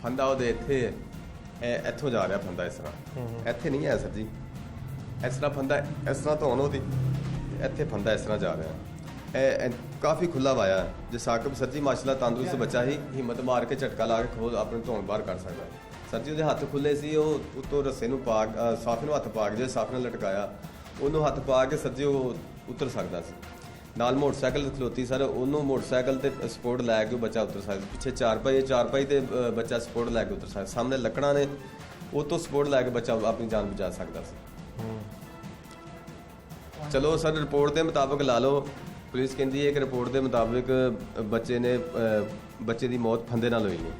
ਫੰਦਾ ਉਹਦੇ ਇੱਥੇ, ਇੱਥੋਂ ਜਾ ਰਿਹਾ ਫੰਦਾ ਇਸ ਤਰ੍ਹਾਂ, ਇੱਥੇ ਨਹੀਂ ਹੈ ਸਰ ਜੀ। ਇਸ ਤਰ੍ਹਾਂ ਫੰਦਾ ਇਸ ਤਰ੍ਹਾਂ ਧੋਣ ਉਹਦੀ, ਇੱਥੇ ਫੰਦਾ ਇਸ ਤਰ੍ਹਾਂ ਜਾ ਰਿਹਾ। ਇਹ ਕਾਫੀ ਖੁੱਲਾ ਵਾਇਆ। ਜੇ ਸਾਕਬ ਸਰ ਜੀ ਮਾਸ਼ਾਅੱਲਾ ਤੰਦਰੁਸਤ ਬੱਚਾ ਹੀ, ਹਿੰਮਤ ਮਾਰ ਕੇ ਝਟਕਾ ਲਾ ਕੇ ਖੋਲ ਆਪਣੇ ਧੋਣ ਬਾਹਰ ਕੱਢ ਸਕਦਾ। ਸਰ ਜੀ ਉਹਦੇ ਹੱਥ ਖੁੱਲੇ ਸੀ, ਉਹ ਉੱਤੋਂ ਰੱਸੇ ਨੂੰ ਪਾ ਸਾਫੇ ਨੂੰ ਹੱਥ ਪਾ ਕੇ, ਜੇ ਸਾਫੇ ਨਾਲ ਲਟਕਾਇਆ ਉਹਨੂੰ ਹੱਥ ਪਾ ਕੇ ਸਰ ਜੀ ਉਹ ਉਤਰ ਸਕਦਾ ਸੀ। ਨਾਲ ਮੋਟਰਸਾਈਕਲ ਖਲੋਤੀ ਸਰ, ਉਹਨੂੰ ਮੋਟਰਸਾਈਕਲ ਤੇ ਸਪੋਰਟ ਲੈ ਕੇ ਬੱਚਾ ਉਤਰ ਸਕਦਾ। ਪਿੱਛੇ ਚਾਰਪਾਈ ਤੇ ਬੱਚਾ ਸਪੋਰਟ ਲੈ ਕੇ ਉਤਰ ਸਕਦਾ। ਸਾਹਮਣੇ ਲੱਕੜਾਂ ਨੇ, ਉਹ ਤੋਂ ਸਪੋਰਟ ਲੈ ਕੇ ਬੱਚਾ ਆਪਣੀ ਜਾਨ ਬਚਾ ਸਕਦਾ ਸੀ। ਚਲੋ ਸਰ ਰਿਪੋਰਟ ਦੇ ਮੁਤਾਬਕ ਲਾ ਲਓ, ਪੁਲਿਸ ਕਹਿੰਦੀ ਹੈ ਕਿ ਰਿਪੋਰਟ ਦੇ ਮੁਤਾਬਕ ਬੱਚੇ ਦੀ ਮੌਤ ਫੰਦੇ ਨਾਲ ਹੋਈ ਹੈ।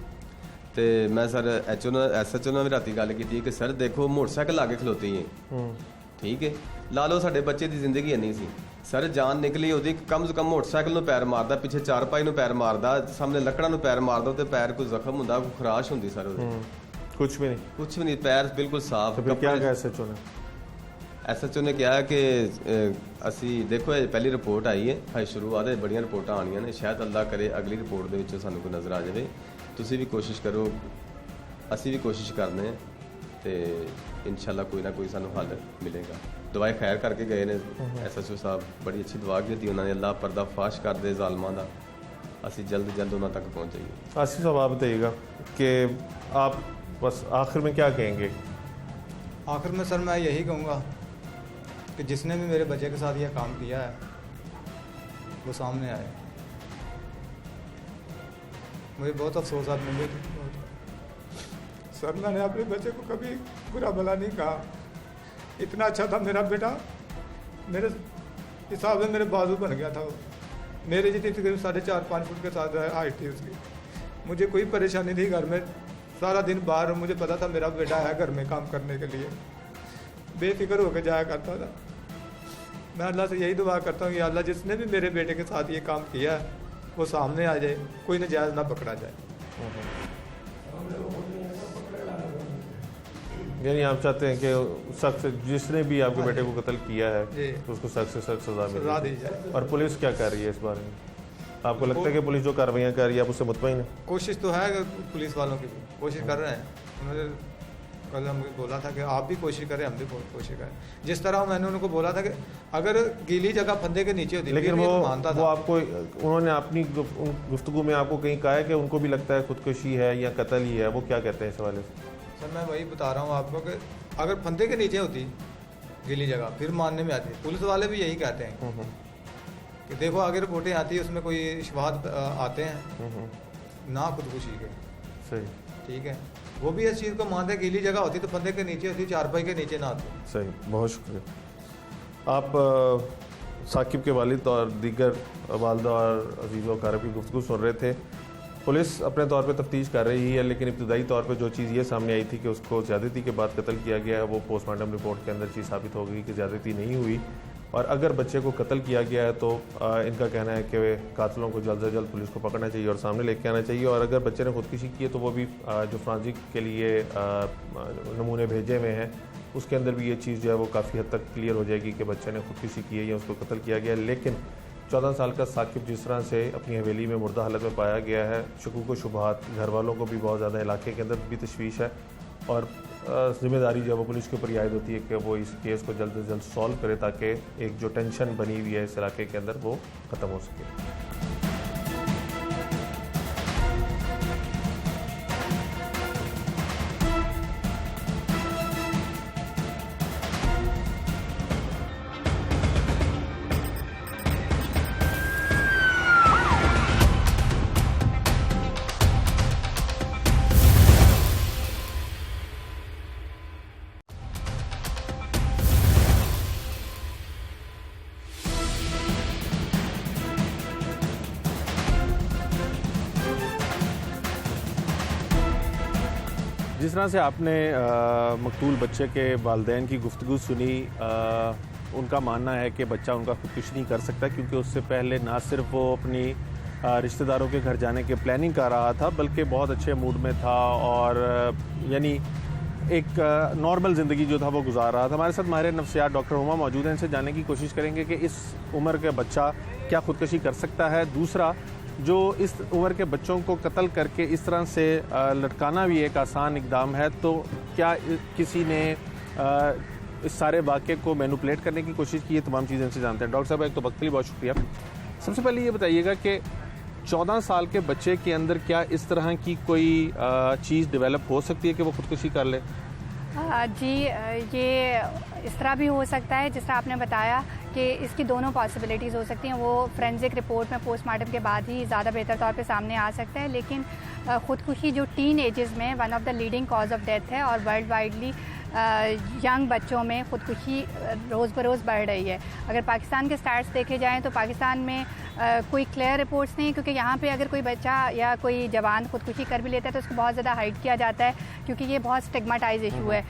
ਤੇ ਮੈਂ ਸਰ SHO ਨਾਲ ਵੀ ਰਾਤੀ ਗੱਲ ਕੀਤੀ ਕਿ ਸਰ ਦੇਖੋ ਮੋਟਰਸਾਈਕਲ ਲਾ ਕੇ ਖਲੋਤੀ ਹੈ, ਠੀਕ ਹੈ, ਲਾ ਲਓ ਸਾਡੇ ਬੱਚੇ ਦੀ ਜ਼ਿੰਦਗੀ ਇੰਨੀ ਸੀ ਸਰ, ਜਾਨ ਨਿਕਲੀ ਉਹਦੀ, ਕਮ ਸੇ ਕਮ ਮੋਟਰਸਾਈਕਲ ਨੂੰ ਪੈਰ ਮਾਰਦਾ, ਪਿੱਛੇ ਚਾਰਪਾਈ ਨੂੰ ਪੈਰ ਮਾਰਦਾ, ਸਾਹਮਣੇ ਲੱਕੜਾਂ ਨੂੰ ਪੈਰ ਮਾਰਦਾ ਤੇ ਪੈਰ ਕੋਈ ਜ਼ਖਮ ਹੁੰਦਾ, ਕੋਈ ਖਰਾਸ਼ ਹੁੰਦੀ ਸਰ ਉਹਦੇ। ਕੁਝ ਵੀ ਨਹੀਂ, ਪੈਰ ਬਿਲਕੁਲ ਸਾਫ਼। SHO ਨੇ ਕਿਹਾ ਕਿ ਅਸੀਂ ਦੇਖੋ ਇਹ ਪਹਿਲੀ ਰਿਪੋਰਟ ਆਈ ਹੈ, ਹਾਈ ਸ਼ੁਰੂਆਤ ਹੈ, ਬੜੀਆਂ ਰਿਪੋਰਟਾਂ ਆਉਣੀਆਂ ਨੇ, ਸ਼ਾਇਦ ਅੱਲਾ ਕਰੇ ਅਗਲੀ ਰਿਪੋਰਟ ਦੇ ਵਿੱਚ ਸਾਨੂੰ ਕੋਈ ਨਜ਼ਰ ਆ ਜਾਵੇ। ਤੁਸੀਂ ਵੀ ਕੋਸ਼ਿਸ਼ ਕਰੋ, ਅਸੀਂ ਵੀ ਕੋਸ਼ਿਸ਼ ਕਰਨੇ ਹਾਂ ਤੇ ਇਨਸ਼ਾਅੱਲਾ ਕੋਈ ਨਾ ਕੋਈ ਸਾਨੂੰ ਹੱਲ ਮਿਲੇਗਾ। ਦਵਾਈ ਖੈਰ ਕਰਕੇ ਗਏ ਨੇ SHO ਸਾਹਿਬ, ਬੜੀ ਅੱਛੀ ਦੁਆ ਕੀਤੀ ਉਹਨਾਂ ਨੇ, ਅੱਲਾ ਪਰਦਾ ਫਾਸ਼ ਕਰ ਦੇ ਜ਼ਾਲਮਾਂ ਦਾ, ਅਸੀਂ जल्द ਉਹਨਾਂ तक पहुँच जाइए। आसिफ साहब आप बताइएगा कि आप बस आखिर में क्या कहेंगे? आखिर में सर मैं यही कहूँगा कि जिसने भी मेरे बच्चे के साथ यह काम किया है वो सामने आए। मुझे बहुत अफसोस है मुझे सर, मैंने अपने बच्चे को कभी बुरा भला नहीं कहा, इतना अच्छा था मेरा बेटा, मेरे हिसाब से मेरे बाजू बन गया था वो, मेरे जितनी तकरीबन 4.5-5 फुट के साथ हाइट थी उसकी, मुझे कोई परेशानी थी घर में, सारा दिन बाहर, मुझे पता था मेरा बेटा है घर में काम करने के लिए, बेफिक्र होकर जाया करता था। मैं अल्लाह से यही दुआ करता हूँ कि अल्लाह जिसने भी मेरे बेटे के साथ ये काम किया है वो सामने आ जाए, कोई नजायज़ ना पकड़ा जाए। यानी आप चाहते हैं कि सख्त जिसने भी आपके बेटे को कत्ल किया है तो उसको सख्त से सख्त सजा दी जाए। और पुलिस क्या कर रही है इस बारे में? आपको लगता है कि पुलिस जो कार्रवाइयाँ कर रही है आप उससे मुतमईन है? कोशिश तो है, पुलिस वालों की कोशिश कर रहे हैं। उन्होंने कल हमको बोला था कि आप भी कोशिश करें, हम भी कोशिश करें। जिस तरह मैंने उनको बोला था कि अगर गीली जगह फंदे के नीचे होती, लेकिन वो आपको, उन्होंने अपनी गुफ्तगू में आपको कहीं कहा है कि उनको भी लगता है खुदकुशी है या कत्ल ही है, वो क्या कहते हैं इस हवाले से? सर मैं वही बता रहा हूँ आपको कि अगर फंदे के नीचे होती गीली जगह, फिर मानने में आती है। पुलिस वाले भी यही कहते हैं कि देखो आगे रिपोर्टें आती है उसमें कोई शवाहद आते हैं ना खुदकुशी के। सही, ठीक है, वो भी इस चीज़ को मानते हैं गीली जगह होती तो फंदे के नीचे होती, चारपाई के नीचे ना आती। सही, बहुत शुक्रिया। आप साकिब के वालिद और दीगर वालदा और अजीज़ व अकारिब की गुफ्तगू सुन रहे थे। पुलिस अपने तौर पे तफ्तीश कर रही है, लेकिन इब्तदाई तौर पे जो चीज़ ये सामने आई थी कि उसको ज़्यादती के बाद कत्ल किया गया है, वो पोस्टमार्टम रिपोर्ट के अंदर चीज़ साबित हो गई कि ज़्यादती नहीं हुई। और अगर बच्चे को कत्ल किया गया है तो इनका कहना है कि वे कातिलों को जल्द से जल्द पुलिस को पकड़ना चाहिए और सामने लेके आना चाहिए। और अगर बच्चे ने खुदकुशी की है तो वो भी जो फ्रांजिक के लिए नमूने भेजे हुए हैं उसके अंदर भी ये चीज़ जो है वो काफ़ी हद तक क्लियर हो जाएगी कि बच्चे ने खुदकुशी की है या उसको कत्ल किया गया है। लेकिन 14 साल का साकिब जिस तरह से अपनी हवेली में मुर्दा हालत में पाया गया है, शकूक व शुबहात, घर वालों को भी बहुत ज़्यादा इलाके के अंदर भी तशवीश है और जिम्मेदारी जो है वो पुलिस के ऊपर ही आयद होती है कि वो इस केस को जल्द से जल्द सॉल्व करे ताकि एक जो टेंशन बनी हुई है इस इलाके के अंदर वो ख़त्म हो सके। जिस तरह से आपने मकतूल बच्चे के वालिदैन की गुफ्तगू सुनी, उनका मानना है कि बच्चा उनका खुदकुशी नहीं कर सकता क्योंकि उससे पहले ना सिर्फ वो अपनी रिश्तेदारों के घर जाने की प्लानिंग कर रहा था बल्कि बहुत अच्छे मूड में था और यानी एक नॉर्मल ज़िंदगी जो था वो गुजार रहा था। हमारे साथ माहिर नफ्सियात डॉक्टर हुमा मौजूद हैं, इनसे जानने की कोशिश करेंगे कि इस उम्र के बच्चा क्या खुदकुशी कर सकता है। दूसरा, जो इस उम्र के बच्चों को कत्ल करके इस तरह से लटकाना भी एक आसान इकदाम है, तो क्या किसी ने इस सारे वाक़े को मैनिपुलेट करने की कोशिश की है? तमाम चीज़ें से जानते हैं। डॉक्टर साहब, एक तो वक्त के लिए बहुत शुक्रिया। सबसे पहले ये बताइएगा कि 14 साल के बच्चे के अंदर क्या इस तरह की कोई चीज़ डेवलप हो सकती है कि वो खुदकुशी कर ले? जी, ये इस तरह भी हो सकता है जिस तरह आपने बताया कि इसकी दोनों पॉसिबिलिटीज़ हो सकती हैं। वो फोरेंसिक रिपोर्ट में पोस्टमार्टम के बाद ही ज़्यादा बेहतर तौर पे सामने आ सकता है। लेकिन ख़ुदकुशी जो टीन एजेस में one of the leading cause of death है और वर्ल्ड वाइडली यंग बच्चों में ख़ुदकुशी रोज़ बरोज़ बढ़ रही है। अगर पाकिस्तान के स्टैट्स देखे जाएँ तो पाकिस्तान में कोई क्लियर रिपोर्ट्स नहीं, क्योंकि यहाँ पे अगर कोई बच्चा या कोई जवान खुदकुशी कर भी लेता है तो उसको बहुत ज़्यादा हाइड किया जाता है क्योंकि ये बहुत स्टिग्माटाइज इशू है।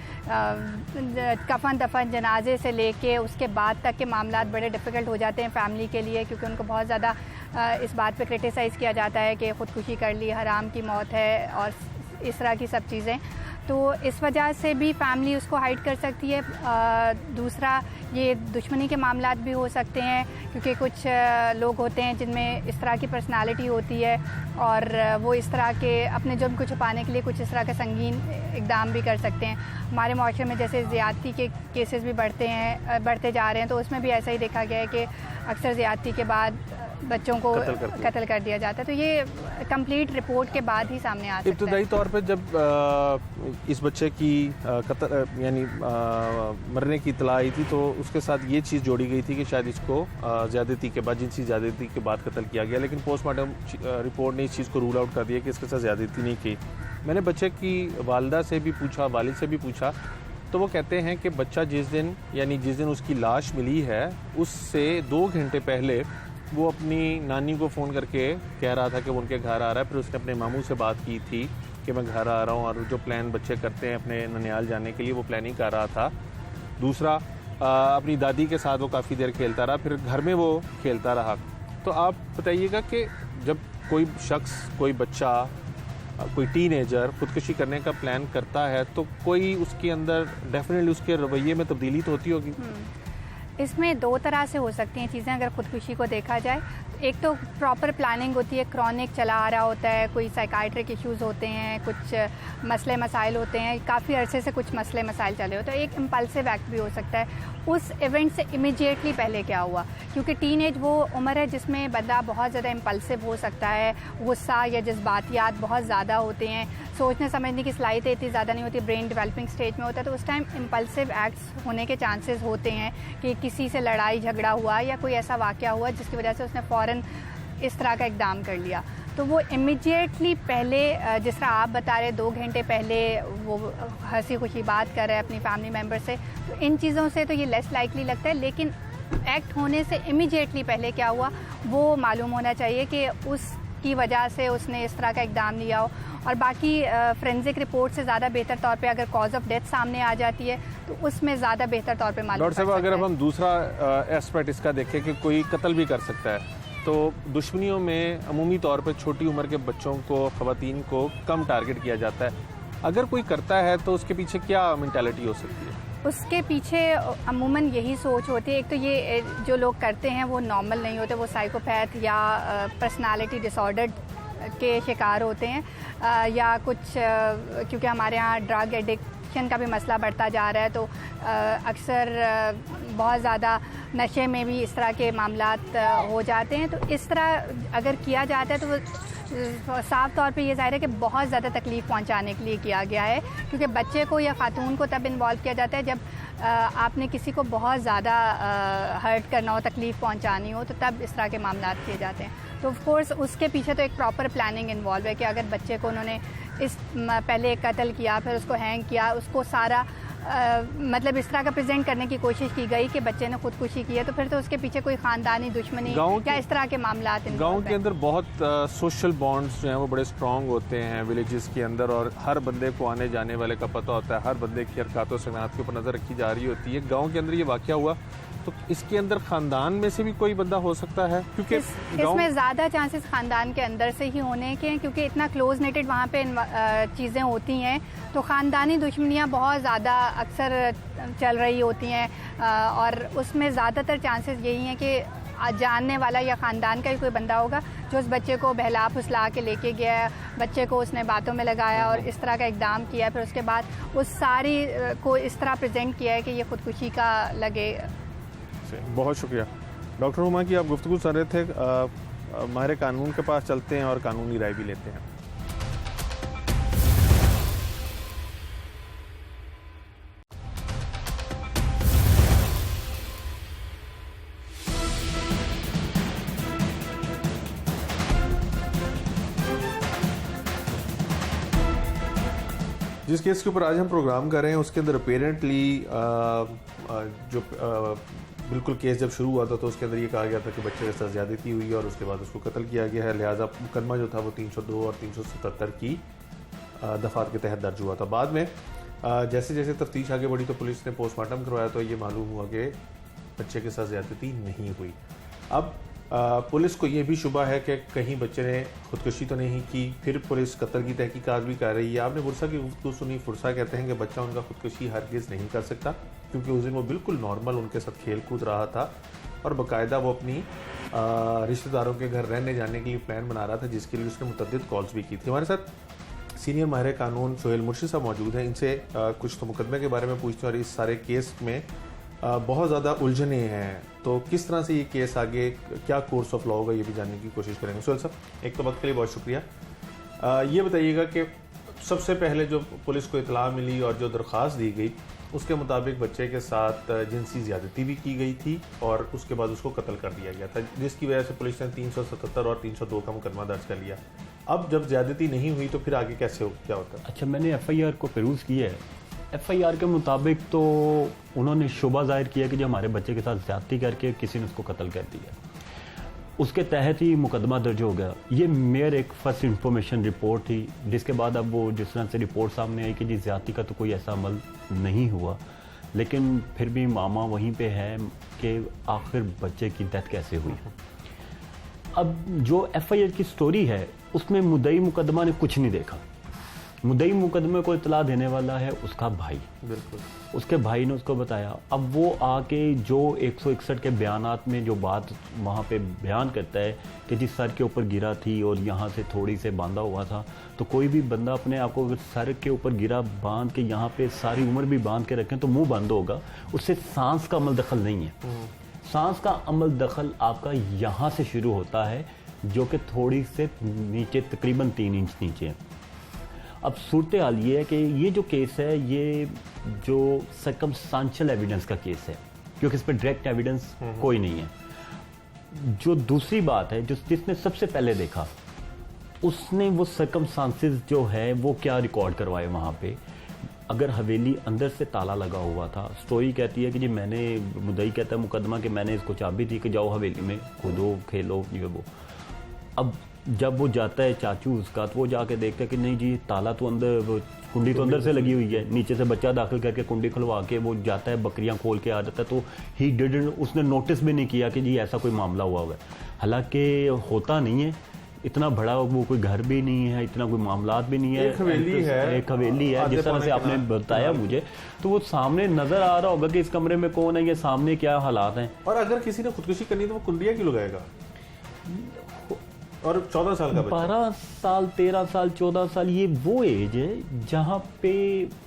कफन दफन जनाजे से लेके उसके बाद तक के मामलात बड़े डिफ़िकल्ट हो जाते हैं फैमिली के लिए, क्योंकि उनको बहुत ज़्यादा इस बात पे क्रिटिसाइज़ किया जाता है कि ख़ुदकुशी कर ली, हराम की मौत है और इस तरह की सब चीज़ें। तो इस वजह से भी फैमिली उसको हाइड कर सकती है। दूसरा, ये दुश्मनी के मामलात भी हो सकते हैं क्योंकि कुछ लोग होते हैं जिनमें इस तरह की पर्सनालिटी होती है और वो इस तरह के अपने जुर्म को छुपाने के लिए कुछ इस तरह के संगीन इक़दाम भी कर सकते हैं। हमारे माशरे में जैसे ज़्यादती के केसेस भी बढ़ते जा रहे हैं, तो उसमें भी ऐसा ही देखा गया है कि अक्सर ज़्यादती के बाद बच्चों को कत्ल कर दिया जाता है। तो ये कंप्लीट रिपोर्ट के बाद ही सामने आ सकता है। इब्तदाई तौर पे जब इस बच्चे की कत्ल यानी मरने की इत्तला आई थी तो उसके साथ ये चीज़ जोड़ी गई थी कि शायद इसको ज़्यादती के बाद, जिनसी ज़्यादती के बाद कत्ल किया गया, लेकिन पोस्टमार्टम रिपोर्ट ने इस चीज़ को रूल आउट कर दिया कि इसके साथ ज़्यादती नहीं की। मैंने बच्चे की वालिदा से भी पूछा, वालिद से भी पूछा, तो वो कहते हैं कि बच्चा जिस दिन उसकी लाश मिली है उससे 2 घंटे पहले वो अपनी नानी को फ़ोन करके कह रहा था कि वो उनके घर आ रहा है। फिर उसने अपने मामू से बात की थी कि मैं घर आ रहा हूँ, और जो प्लान बच्चे करते हैं अपने ननिहाल जाने के लिए वो प्लानिंग कर रहा था। दूसरा, अपनी दादी के साथ वो काफ़ी देर खेलता रहा, फिर घर में वो खेलता रहा। तो आप बताइएगा कि जब कोई शख्स, कोई बच्चा, कोई टीनेजर खुदकुशी करने का प्लान करता है तो कोई उसके अंदर डेफिनेटली उसके रवैये में तब्दीली तो होती होगी। इसमें 2 तरह से हो सकती हैं चीज़ें अगर ख़ुदकुशी को देखा जाए। एक तो प्रॉपर प्लानिंग होती है, क्रॉनिक चला आ रहा होता है, कोई साइकाइट्रिक इश्यूज़ होते हैं, कुछ मसले मसाइल होते हैं, काफ़ी अरसे से कुछ मसले मसाइल चले होते हैं, एक इम्पल्सिव एक्ट भी हो सकता है। उस इवेंट से इमीडिएटली पहले क्या हुआ, क्योंकि टीनेज वो उम्र है जिसमें बंदा बहुत ज़्यादा इम्पल्सिव हो सकता है, गुस्सा या जज्बातियात बहुत ज़्यादा होते हैं, सोचने समझने की सलाहियत इतनी ज़्यादा नहीं होती, ब्रेन डेवलपिंग स्टेज में होता है, तो उस टाइम इम्पल्सिव एक्ट्स होने के चांसेस होते हैं कि किसी से लड़ाई झगड़ा हुआ या कोई ऐसा वाक़या हुआ जिसकी वजह से उसने फ़ौरन इस तरह का इक़दाम कर लिया। तो वो इमीडिएटली पहले, जिस तरह आप बता रहे 2 घंटे पहले वो हंसी खुशी बात कर रहे हैं अपनी फैमिली मेम्बर से, तो इन चीज़ों से तो ये लेस लाइकली लगता है। लेकिन एक्ट होने से इमीडिएटली पहले क्या हुआ वो मालूम होना चाहिए कि उसकी वजह से उसने इस तरह का इक़दाम लिया हो। और बाकी फोरेंसिक रिपोर्ट से ज़्यादा बेहतर तौर पे अगर कॉज ऑफ डेथ सामने आ जाती है तो उसमें ज़्यादा बेहतर तौर पे मालूम डॉक्टर साहब, अगर अब हम दूसरा एस्पेक्ट इसका देखें कि कोई कत्ल भी कर सकता है, तो दुश्मनियों में अमूमी तौर पे छोटी उम्र के बच्चों को, ख़वातीन को कम टारगेट किया जाता है। अगर कोई करता है तो उसके पीछे क्या मेंटालिटी हो सकती है? उसके पीछे अमूमन यही सोच होती है, एक तो ये जो लोग करते हैं वो नॉर्मल नहीं होते, वो साइकोपैथ या पर्सनालिटी डिसऑर्डर के शिकार होते हैं, या कुछ क्योंकि हमारे यहाँ ड्रग एडिक्शन का भी मसला बढ़ता जा रहा है, तो अक्सर बहुत ज़्यादा नशे में भी इस तरह के मामलात हो जाते हैं। तो इस तरह अगर किया जाता है तो वो साफ तौर पे ये ज़ाहिर है कि बहुत ज़्यादा तकलीफ़ पहुंचाने के लिए किया गया है, क्योंकि बच्चे को या खातून को तब इन्वॉल्व किया जाता है जब आपने किसी को बहुत ज़्यादा हर्ट करना हो, तकलीफ़ पहुंचानी हो, तो तब इस तरह के मामलात किए जाते हैं। तो ऑफ कोर्स उसके पीछे तो एक प्रॉपर प्लानिंग इन्वॉल्व है कि अगर बच्चे को उन्होंने पहले एक कत्ल किया, फिर उसको हैंग किया, उसको सारा मतलब इस तरह का प्रेजेंट करने की कोशिश की गई कि बच्चे ने खुदकुशी की है, तो फिर तो उसके पीछे कोई ख़ानदानी दुश्मनी या इस तरह के मामला। गाँव के अंदर बहुत सोशल बॉन्ड्स जो हैं वो बड़े स्ट्रॉन्ग होते हैं विलेजेस के अंदर, और हर बंदे को आने जाने वाले का पता होता है, हर बंदे की हरकतों सनात के ऊपर नज़र रखी जा रही होती है। गाँव के अंदर ये वाक़या हुआ तो इसके अंदर ख़ानदान में से भी कोई बंदा हो सकता है, क्योंकि इसमें ज़्यादा चांसेस ख़ानदान के अंदर से ही होने के हैं, क्योंकि इतना क्लोज नेटेड वहाँ पे चीज़ें होती हैं, तो ख़ानदानी दुश्मनियाँ बहुत ज़्यादा अक्सर चल रही होती हैं, और उसमें ज़्यादातर चांसेस यही हैं कि जानने वाला या ख़ानदान का ही कोई बंदा होगा जो उस बच्चे को बहला फुसला के लेके गया, बच्चे को उसने बातों में लगाया और इस तरह का इक़दाम किया, फिर उसके बाद उस सारी को इस तरह प्रेजेंट किया है कि ये खुदकुशी का लगे। बहुत शुक्रिया डॉक्टर हुमा की आप गुफ्तगू कर रहे थे। माहिर कानून के पास चलते हैं और कानूनी राय भी लेते हैं। जिस केस के ऊपर आज हम प्रोग्राम कर रहे हैं उसके अंदर अपेरेंटली जो बिल्कुल केस जब शुरू हुआ था तो उसके अंदर ये कहा गया था कि बच्चे के साथ ज़्यादती हुई और उसके बाद उसको कत्ल किया गया है, लिहाजा मुकदमा जो था वो 302 और 377 की दफ़ात के तहत दर्ज हुआ था। बाद में जैसे जैसे तफ्तीश आगे बढ़ी तो पुलिस ने पोस्टमार्टम करवाया तो ये मालूम हुआ कि बच्चे के साथ ज़्यादती नहीं हुई। अब पुलिस को ये भी शुबा है कि कहीं बच्चे ने खुदकुशी तो नहीं की। फिर पुलिस कत्ल की तहकीकात भी कर रही है। आपने फुरसा की गुफ्तगू सुनी। फुरसा कहते हैं कि बच्चा उनका खुदकुशी हरगिज़ नहीं कर सकता, क्योंकि उस दिन वो बिल्कुल नॉर्मल उनके साथ खेल कूद रहा था और बाकायदा वो अपनी रिश्तेदारों के घर रहने जाने के लिए प्लान बना रहा था, जिसके लिए उसने मुतअद्दिद कॉल्स भी की थी। हमारे साथ सीनियर माहिर कानून सोहेल मुर्शिद साहब मौजूद हैं। इनसे कुछ तो मुकदमे के बारे में पूछते हैं और इस सारे केस में बहुत ज़्यादा उलझने हैं, तो किस तरह से ये केस आगे क्या कोर्स ऑफ लॉ होगा ये भी जानने की कोशिश करेंगे। सोहेल साहब, एक तो वक्त के लिए बहुत शुक्रिया। ये बताइएगा कि सबसे पहले जो पुलिस को इतला मिली और जो दरख्वास्त दी गई उसके मुताबिक बच्चे के साथ जिनसी ज़्यादती भी की गई थी और उसके बाद उसको कत्ल कर दिया गया था, जिसकी वजह से पुलिस ने 377 और 302 का मुकदमा दर्ज कर लिया। अब जब ज़्यादती नहीं हुई तो फिर आगे कैसे क्या होता है? अच्छा, मैंने FIR को पेरूज किया है। FIR के मुताबिक तो उन्होंने शुबा जाहिर किया कि जो हमारे बच्चे के साथ ज़्यादती करके किसी ने उसको कत्ल कर दिया, उसके तहत ही मुकदमा दर्ज हो गया। ये मेयर एक फर्स्ट इंफॉर्मेशन रिपोर्ट थी, जिसके बाद अब वो जिस तरह से रिपोर्ट सामने आई कि जी ज़्यादती का तो कोई ऐसा अमल नहीं हुआ, लेकिन फिर भी मामा वहीं पे है कि आखिर बच्चे की डेथ कैसे हुई। अब जो FIR की स्टोरी है उसमें मुद्दई मुकदमा ने कुछ नहीं देखा, मुद्दई मुकदमे को इतला देने वाला है उसका भाई। बिल्कुल। उसके भाई ने उसको बताया। अब वो आके जो 161 के बयानात में जो बात वहाँ पे बयान करता है कि जिस सर के ऊपर गिरा थी और यहाँ से थोड़ी से बांधा हुआ था, तो कोई भी बंदा अपने आप को अगर सर के ऊपर गिरा बांध के यहाँ पे सारी उम्र भी बांध के रखें तो मुंह बंद होगा, उससे सांस का अमल दखल नहीं है। सांस का अमल दखल आपका यहाँ से शुरू होता है, जो कि थोड़ी से नीचे, तकरीबन 3 इंच नीचे है। अब सूरत हाल ये है कि ये जो केस है, ये जो सर्कमस्टांशियल एविडेंस का केस है, क्योंकि इस पर डायरेक्ट एविडेंस कोई नहीं है। जो दूसरी बात है, जो जिसने सबसे पहले देखा, उसने वो सर्कमस्टांसेस जो है वो क्या रिकॉर्ड करवाए वहाँ पे। अगर हवेली अंदर से ताला लगा हुआ था, स्टोरी कहती है कि जी मैंने, मुद्दई कहता है मुकदमा कि मैंने इसको चाबी दी कि जाओ हवेली में कूदो खेलो ये वो। अब जब वो जाता है चाचू उसका, तो वो जाके देखता है कि नहीं जी ताला तो अंदर, वो कुंडी तो अंदर से लगी हुई है, नीचे से बच्चा दाखिल करके कुंडी खुलवा के वो जाता है, बकरियां खोल के आ जाता है। तो ही डिडंट, उसने नोटिस भी नहीं किया कि जी ऐसा कोई मामला हुआ है। हालांकि होता नहीं है, इतना बड़ा वो कोई घर भी नहीं है, इतना कोई मामलात भी नहीं है, एक हवेली है, एक हवेली है जिस तरह से आपने बताया मुझे, तो वो सामने नजर आ रहा होगा कि इस कमरे में कौन है, ये सामने क्या हालात हैं। और अगर किसी ने खुदकुशी करनी तो वो कुंडिया क्यों लगाएगा? और 14 साल का बच्चा, 12 साल 13 साल 14 साल, ये वो एज है जहाँ पे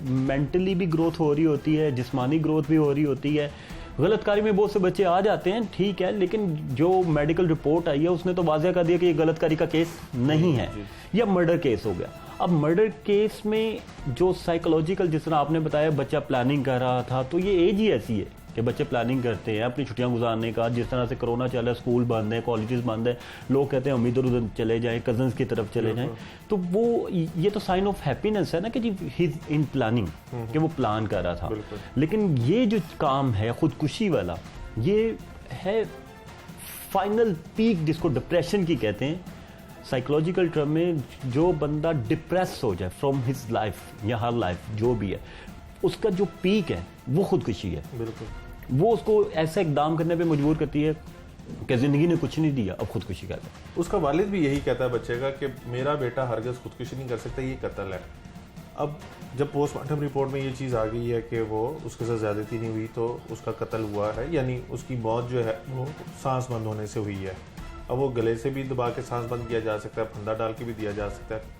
मेंटली भी ग्रोथ हो रही होती है, जिस्मानी ग्रोथ भी हो रही होती है। गलतकारी में बहुत से बच्चे आ जाते हैं, ठीक है, लेकिन जो मेडिकल रिपोर्ट आई है उसने तो वाज़ेह कर दिया कि ये गलतकारी का केस नहीं है, या मर्डर केस हो गया। अब मर्डर केस में जो साइकोलॉजिकल, जिस तरह आपने बताया बच्चा प्लानिंग कर रहा था, तो ये एज ही ऐसी है कि बच्चे प्लानिंग करते हैं अपनी छुट्टियां गुजारने का। जिस तरह से कोरोना चल रहा है, स्कूल बंद है, कॉलेजेस बंद है, लोग कहते हैं हम इधर उधर चले जाएं, कजन्स की तरफ चले जाएं, तो वो ये तो साइन ऑफ हैप्पीनेस है ना कि जी ही इज इन प्लानिंग, कि वो प्लान कर रहा था। लेकिन ये जो काम है खुदकुशी वाला, ये है फाइनल पीक, जिसको डिप्रेशन की कहते हैं साइकोलॉजिकल टर्म में। जो बंदा डिप्रेस हो जाए फ्रॉम हिज लाइफ या हर लाइफ जो भी है, उसका जो पीक है वो खुदकुशी है। बिल्कुल। वो उसको ऐसा इकदाम करने पे मजबूर करती है कि जिंदगी ने कुछ नहीं दिया, अब खुदकुशी कर ले। उसका वालिद भी यही कहता है बच्चे का कि मेरा बेटा हरगिज़ खुदकुशी नहीं कर सकता, ये कत्ल है। अब जब पोस्टमार्टम रिपोर्ट में ये चीज़ आ गई है कि वो उसके साथ ज़्यादती नहीं हुई तो उसका कत्ल हुआ है, यानी उसकी मौत जो है वो सांस बंद होने से हुई है। अब वो गले से भी दबा के सांस बंद किया जा सकता है, फंदा डाल के भी दिया जा सकता है,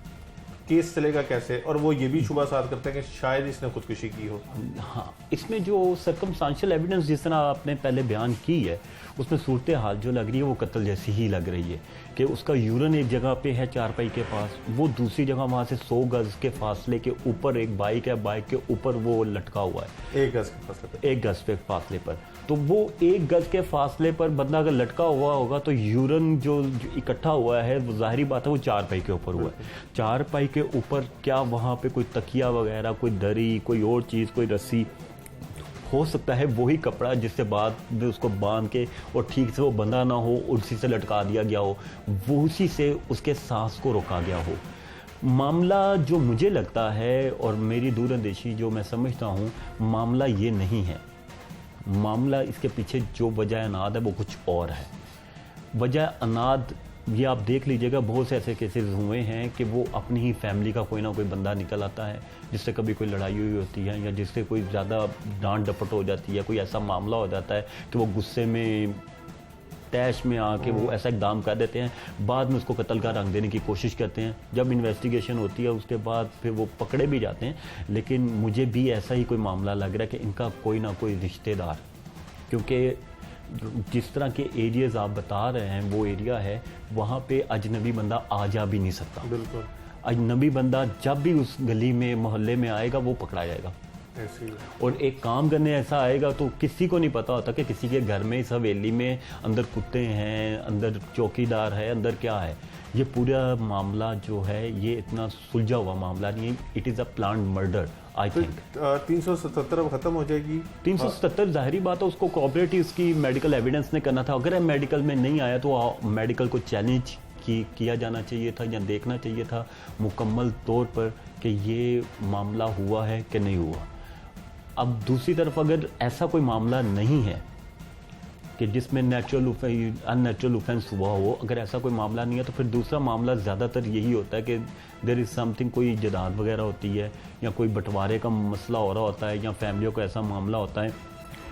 केस चलेगा कैसे? और वो ये भी शुबा साथ करते हैं कि शायद इसने खुदकुशी की हो। हाँ, इसमें जो सर्कमस्टांशियल एविडेंस जिस तरह आपने पहले बयान की है, उसमें सूरत हाल जो लग रही है वो कत्ल जैसी ही लग रही है कि उसका यूरन एक जगह पे है चारपाई के पास, वो दूसरी जगह वहाँ से 100 गज के फासले के ऊपर एक बाइक है, बाइक के ऊपर वो लटका हुआ है 1 गज के फासले पे, 1 गज के फासले पर। तो वो 1 गज के फासले पर बंदा अगर लटका हुआ होगा तो यूरन जो इकट्ठा हुआ है, वो जाहिर बात है वो चारपाई के ऊपर हुआ है। चारपाई के ऊपर क्या वहाँ पे कोई तकिया वगैरह, कोई दरी, कोई और चीज़, कोई रस्सी, हो सकता है वही कपड़ा जिससे बाद में उसको बांध के और ठीक से वो बंधा ना हो, उसी से लटका दिया गया हो, वो उसी से उसके सांस को रोका गया हो। मामला जो मुझे लगता है और मेरी दूरंदेशी जो मैं समझता हूँ, मामला ये नहीं है। मामला इसके पीछे जो वजह अनाद है वो कुछ और है। वजह अनाद ये आप देख लीजिएगा, बहुत से ऐसे केसेस हुए हैं कि वो अपनी ही फैमिली का कोई ना कोई बंदा निकल आता है जिससे कभी कोई लड़ाई हुई होती है या जिससे कोई ज़्यादा डांट डपट हो जाती है, कोई ऐसा मामला हो जाता है कि वो गुस्से में तैश में आके वो ऐसा इकदाम कर देते हैं, बाद में उसको कत्ल का रंग देने की कोशिश करते हैं। जब इन्वेस्टिगेशन होती है उसके बाद फिर वो पकड़े भी जाते हैं। लेकिन मुझे भी ऐसा ही कोई मामला लग रहा है कि इनका कोई ना कोई रिश्तेदार, क्योंकि जिस तरह के एरियाज आप बता रहे हैं वो एरिया है, वहाँ पे अजनबी बंदा आ जा भी नहीं सकता। बिल्कुल। अजनबी बंदा जब भी उस गली में मोहल्ले में आएगा वो पकड़ा जाएगा। और एक काम करने ऐसा आएगा तो किसी को नहीं पता होता कि किसी के घर में, इस हवेली में अंदर कुत्ते हैं, अंदर चौकीदार है, अंदर क्या है। ये पूरा मामला जो है ये इतना सुलझा हुआ मामला नहीं है। It is a planned murder I think. 377 अब खत्म हो जाएगी। 377 जाहिर बात है उसको कोऑपरेटिव उसकी मेडिकल एविडेंस ने करना था। अगर मेडिकल में नहीं आया तो मेडिकल को चैलेंज किया जाना चाहिए था या देखना चाहिए था मुकम्मल तौर पर कि ये मामला हुआ है कि नहीं हुआ। अब दूसरी तरफ अगर ऐसा कोई मामला नहीं है कि जिसमें अननेचुरल ऑफेंस हुआ हो, अगर ऐसा कोई मामला नहीं है तो फिर दूसरा मामला ज़्यादातर यही होता है कि देयर इज़ समथिंग, कोई जदाद वगैरह होती है या कोई बंटवारे का मसला हो रहा होता है या फैमिलियों का ऐसा मामला होता है,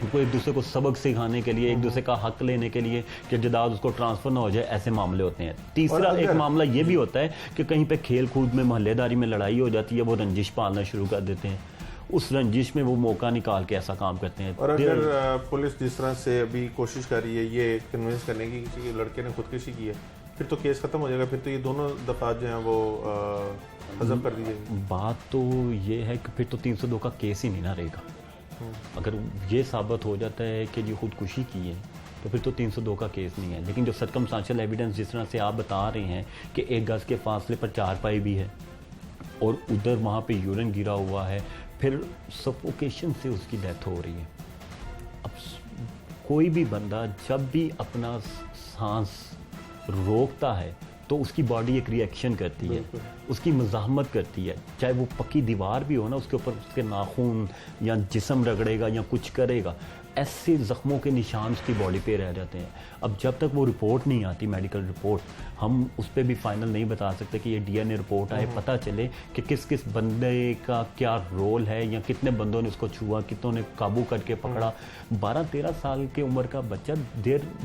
उनको एक दूसरे को सबक सिखाने के लिए, एक दूसरे का हक लेने के लिए कि जदाद उसको ट्रांसफ़र ना हो जाए, ऐसे मामले होते हैं। तीसरा एक मामला ये भी होता है कि कहीं पे खेल कूद में, मोहल्लेदारी में लड़ाई हो जाती है, वो रंजिश पालना शुरू कर देते हैं, उस रंजिश में वो मौका निकाल के ऐसा काम करते हैं। और अगर पुलिस जिस तरह से अभी कोशिश कर रही है ये कन्विंस करने की कि लड़के ने खुदकुशी की है, फिर तो केस खत्म हो जाएगा, फिर तो ये दोनों दफा जो हैं वो हजम कर दी जाएगी। बात तो ये है कि फिर तो 302 का केस ही नहीं ना रहेगा। अगर ये साबित हो जाता है कि ये खुदकुशी की है तो फिर तो 302 का केस नहीं है। लेकिन जो सर्कमस्टेंशियल एविडेंस जिस तरह से आप बता रहे हैं कि 1 गज के फासले पर चारपाई भी है और उधर वहाँ पे यूरिन गिरा हुआ है, फिर सफोकेशन से उसकी डेथ हो रही है। अब कोई भी बंदा जब भी अपना सांस रोकता है तो उसकी बॉडी एक रिएक्शन करती है, उसकी मज़ाहमत करती है, चाहे वो पक्की दीवार भी हो ना, उसके ऊपर उसके नाखून या जिस्म रगड़ेगा या कुछ करेगा, ऐसे ज़ख्मों के निशान उसकी बॉडी पे रह जाते हैं। अब जब तक वो रिपोर्ट नहीं आती, मेडिकल रिपोर्ट, हम उस पर भी फाइनल नहीं बता सकते कि ये DNA रिपोर्ट आए, पता चले कि किस किस बंदे का क्या रोल है या कितने बंदों ने उसको छुआ, कितनों ने काबू करके पकड़ा। 12-13 साल की उम्र का बच्चा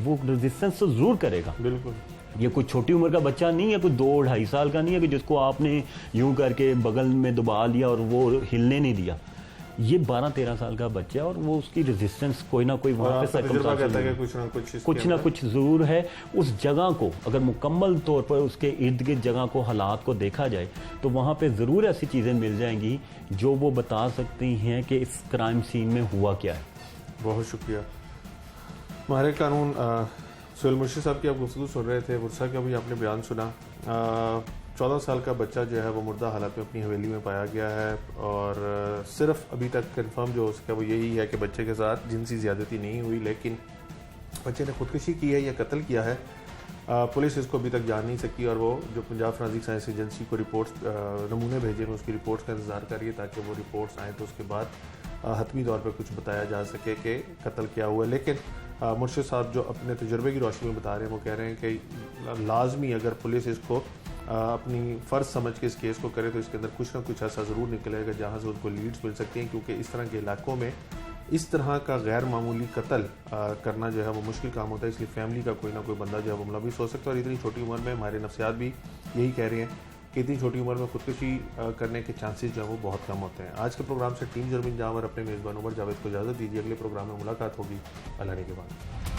वो रेजिस्टेंस तो ज़रूर करेगा। बिल्कुल, ये कोई छोटी उम्र का बच्चा नहीं है, कोई 2-2.5 साल का नहीं है कि जिसको आपने यूं करके बगल में दबा लिया और वो हिलने नहीं दिया। ये 12-13 साल का बच्चा है और वो उसकी रेजिस्टेंस कोई ना कोई वहाँ पे कुछ ना कुछ ज़रूर है। उस जगह को अगर मुकम्मल तौर पर उसके इर्द गिर्द जगह को, हालात को देखा जाए तो वहाँ पे ज़रूर ऐसी चीज़ें मिल जाएंगी जो वो बता सकती हैं कि इस क्राइम सीन में हुआ क्या है। बहुत शुक्रिया। हमारे कानून सुहेल मुर्शिद साहब की आप गुफ्तगू सुन रहे थे, गुस्सा का भी आपने बयान सुना। 14 साल का बच्चा जो है वो मुर्दा हालत में अपनी हवेली में पाया गया है और सिर्फ अभी तक कंफर्म जो हो सका वो यही है कि बच्चे के साथ जिनसी ज़्यादती नहीं हुई, लेकिन बच्चे ने खुदकुशी की है या कत्ल किया है। पुलिस इसको अभी तक जान नहीं सकी और वो जो पंजाब फोरेंसिक साइंस एजेंसी को रिपोर्ट्स नमूने भेजे हैं, उसकी रिपोर्ट्स का इंतज़ार करिए ताकि वो रिपोर्ट्स आएँ तो उसके बाद हतमी तौर पर कुछ बताया जा सके कि कत्ल क्या हुआ। लेकिन मुर्शिद साहब जो अपने तजुर्बे की रोशनी में बता रहे हैं वो कह रहे हैं कि लाजमी अगर पुलिस इसको अपनी फ़र्ज समझ के इस केस को करे तो इसके अंदर कुछ ना कुछ ऐसा ज़रूर निकलेगा जहाँ से उनको लीड्स मिल सकती हैं, क्योंकि इस तरह के इलाकों में इस तरह का गैर मामूली कत्ल करना जो है वो मुश्किल काम होता है। इसलिए फैमिली का कोई ना कोई बंदा जो है वो मुलविस हो सकता है। और इतनी छोटी उम्र में हमारे नफ्सियात भी यही कह रहे हैं कि इतनी छोटी उम्र में खुदकुशी करने के चांसेस जो है वो बहुत कम होते हैं। आज के प्रोग्राम से टीम जर्मिन जावर अपने मेज़बान उमर जावेद को इजाज़त दीजिए। अगले प्रोग्राम में मुलाकात होगी अल्लाह के बाद।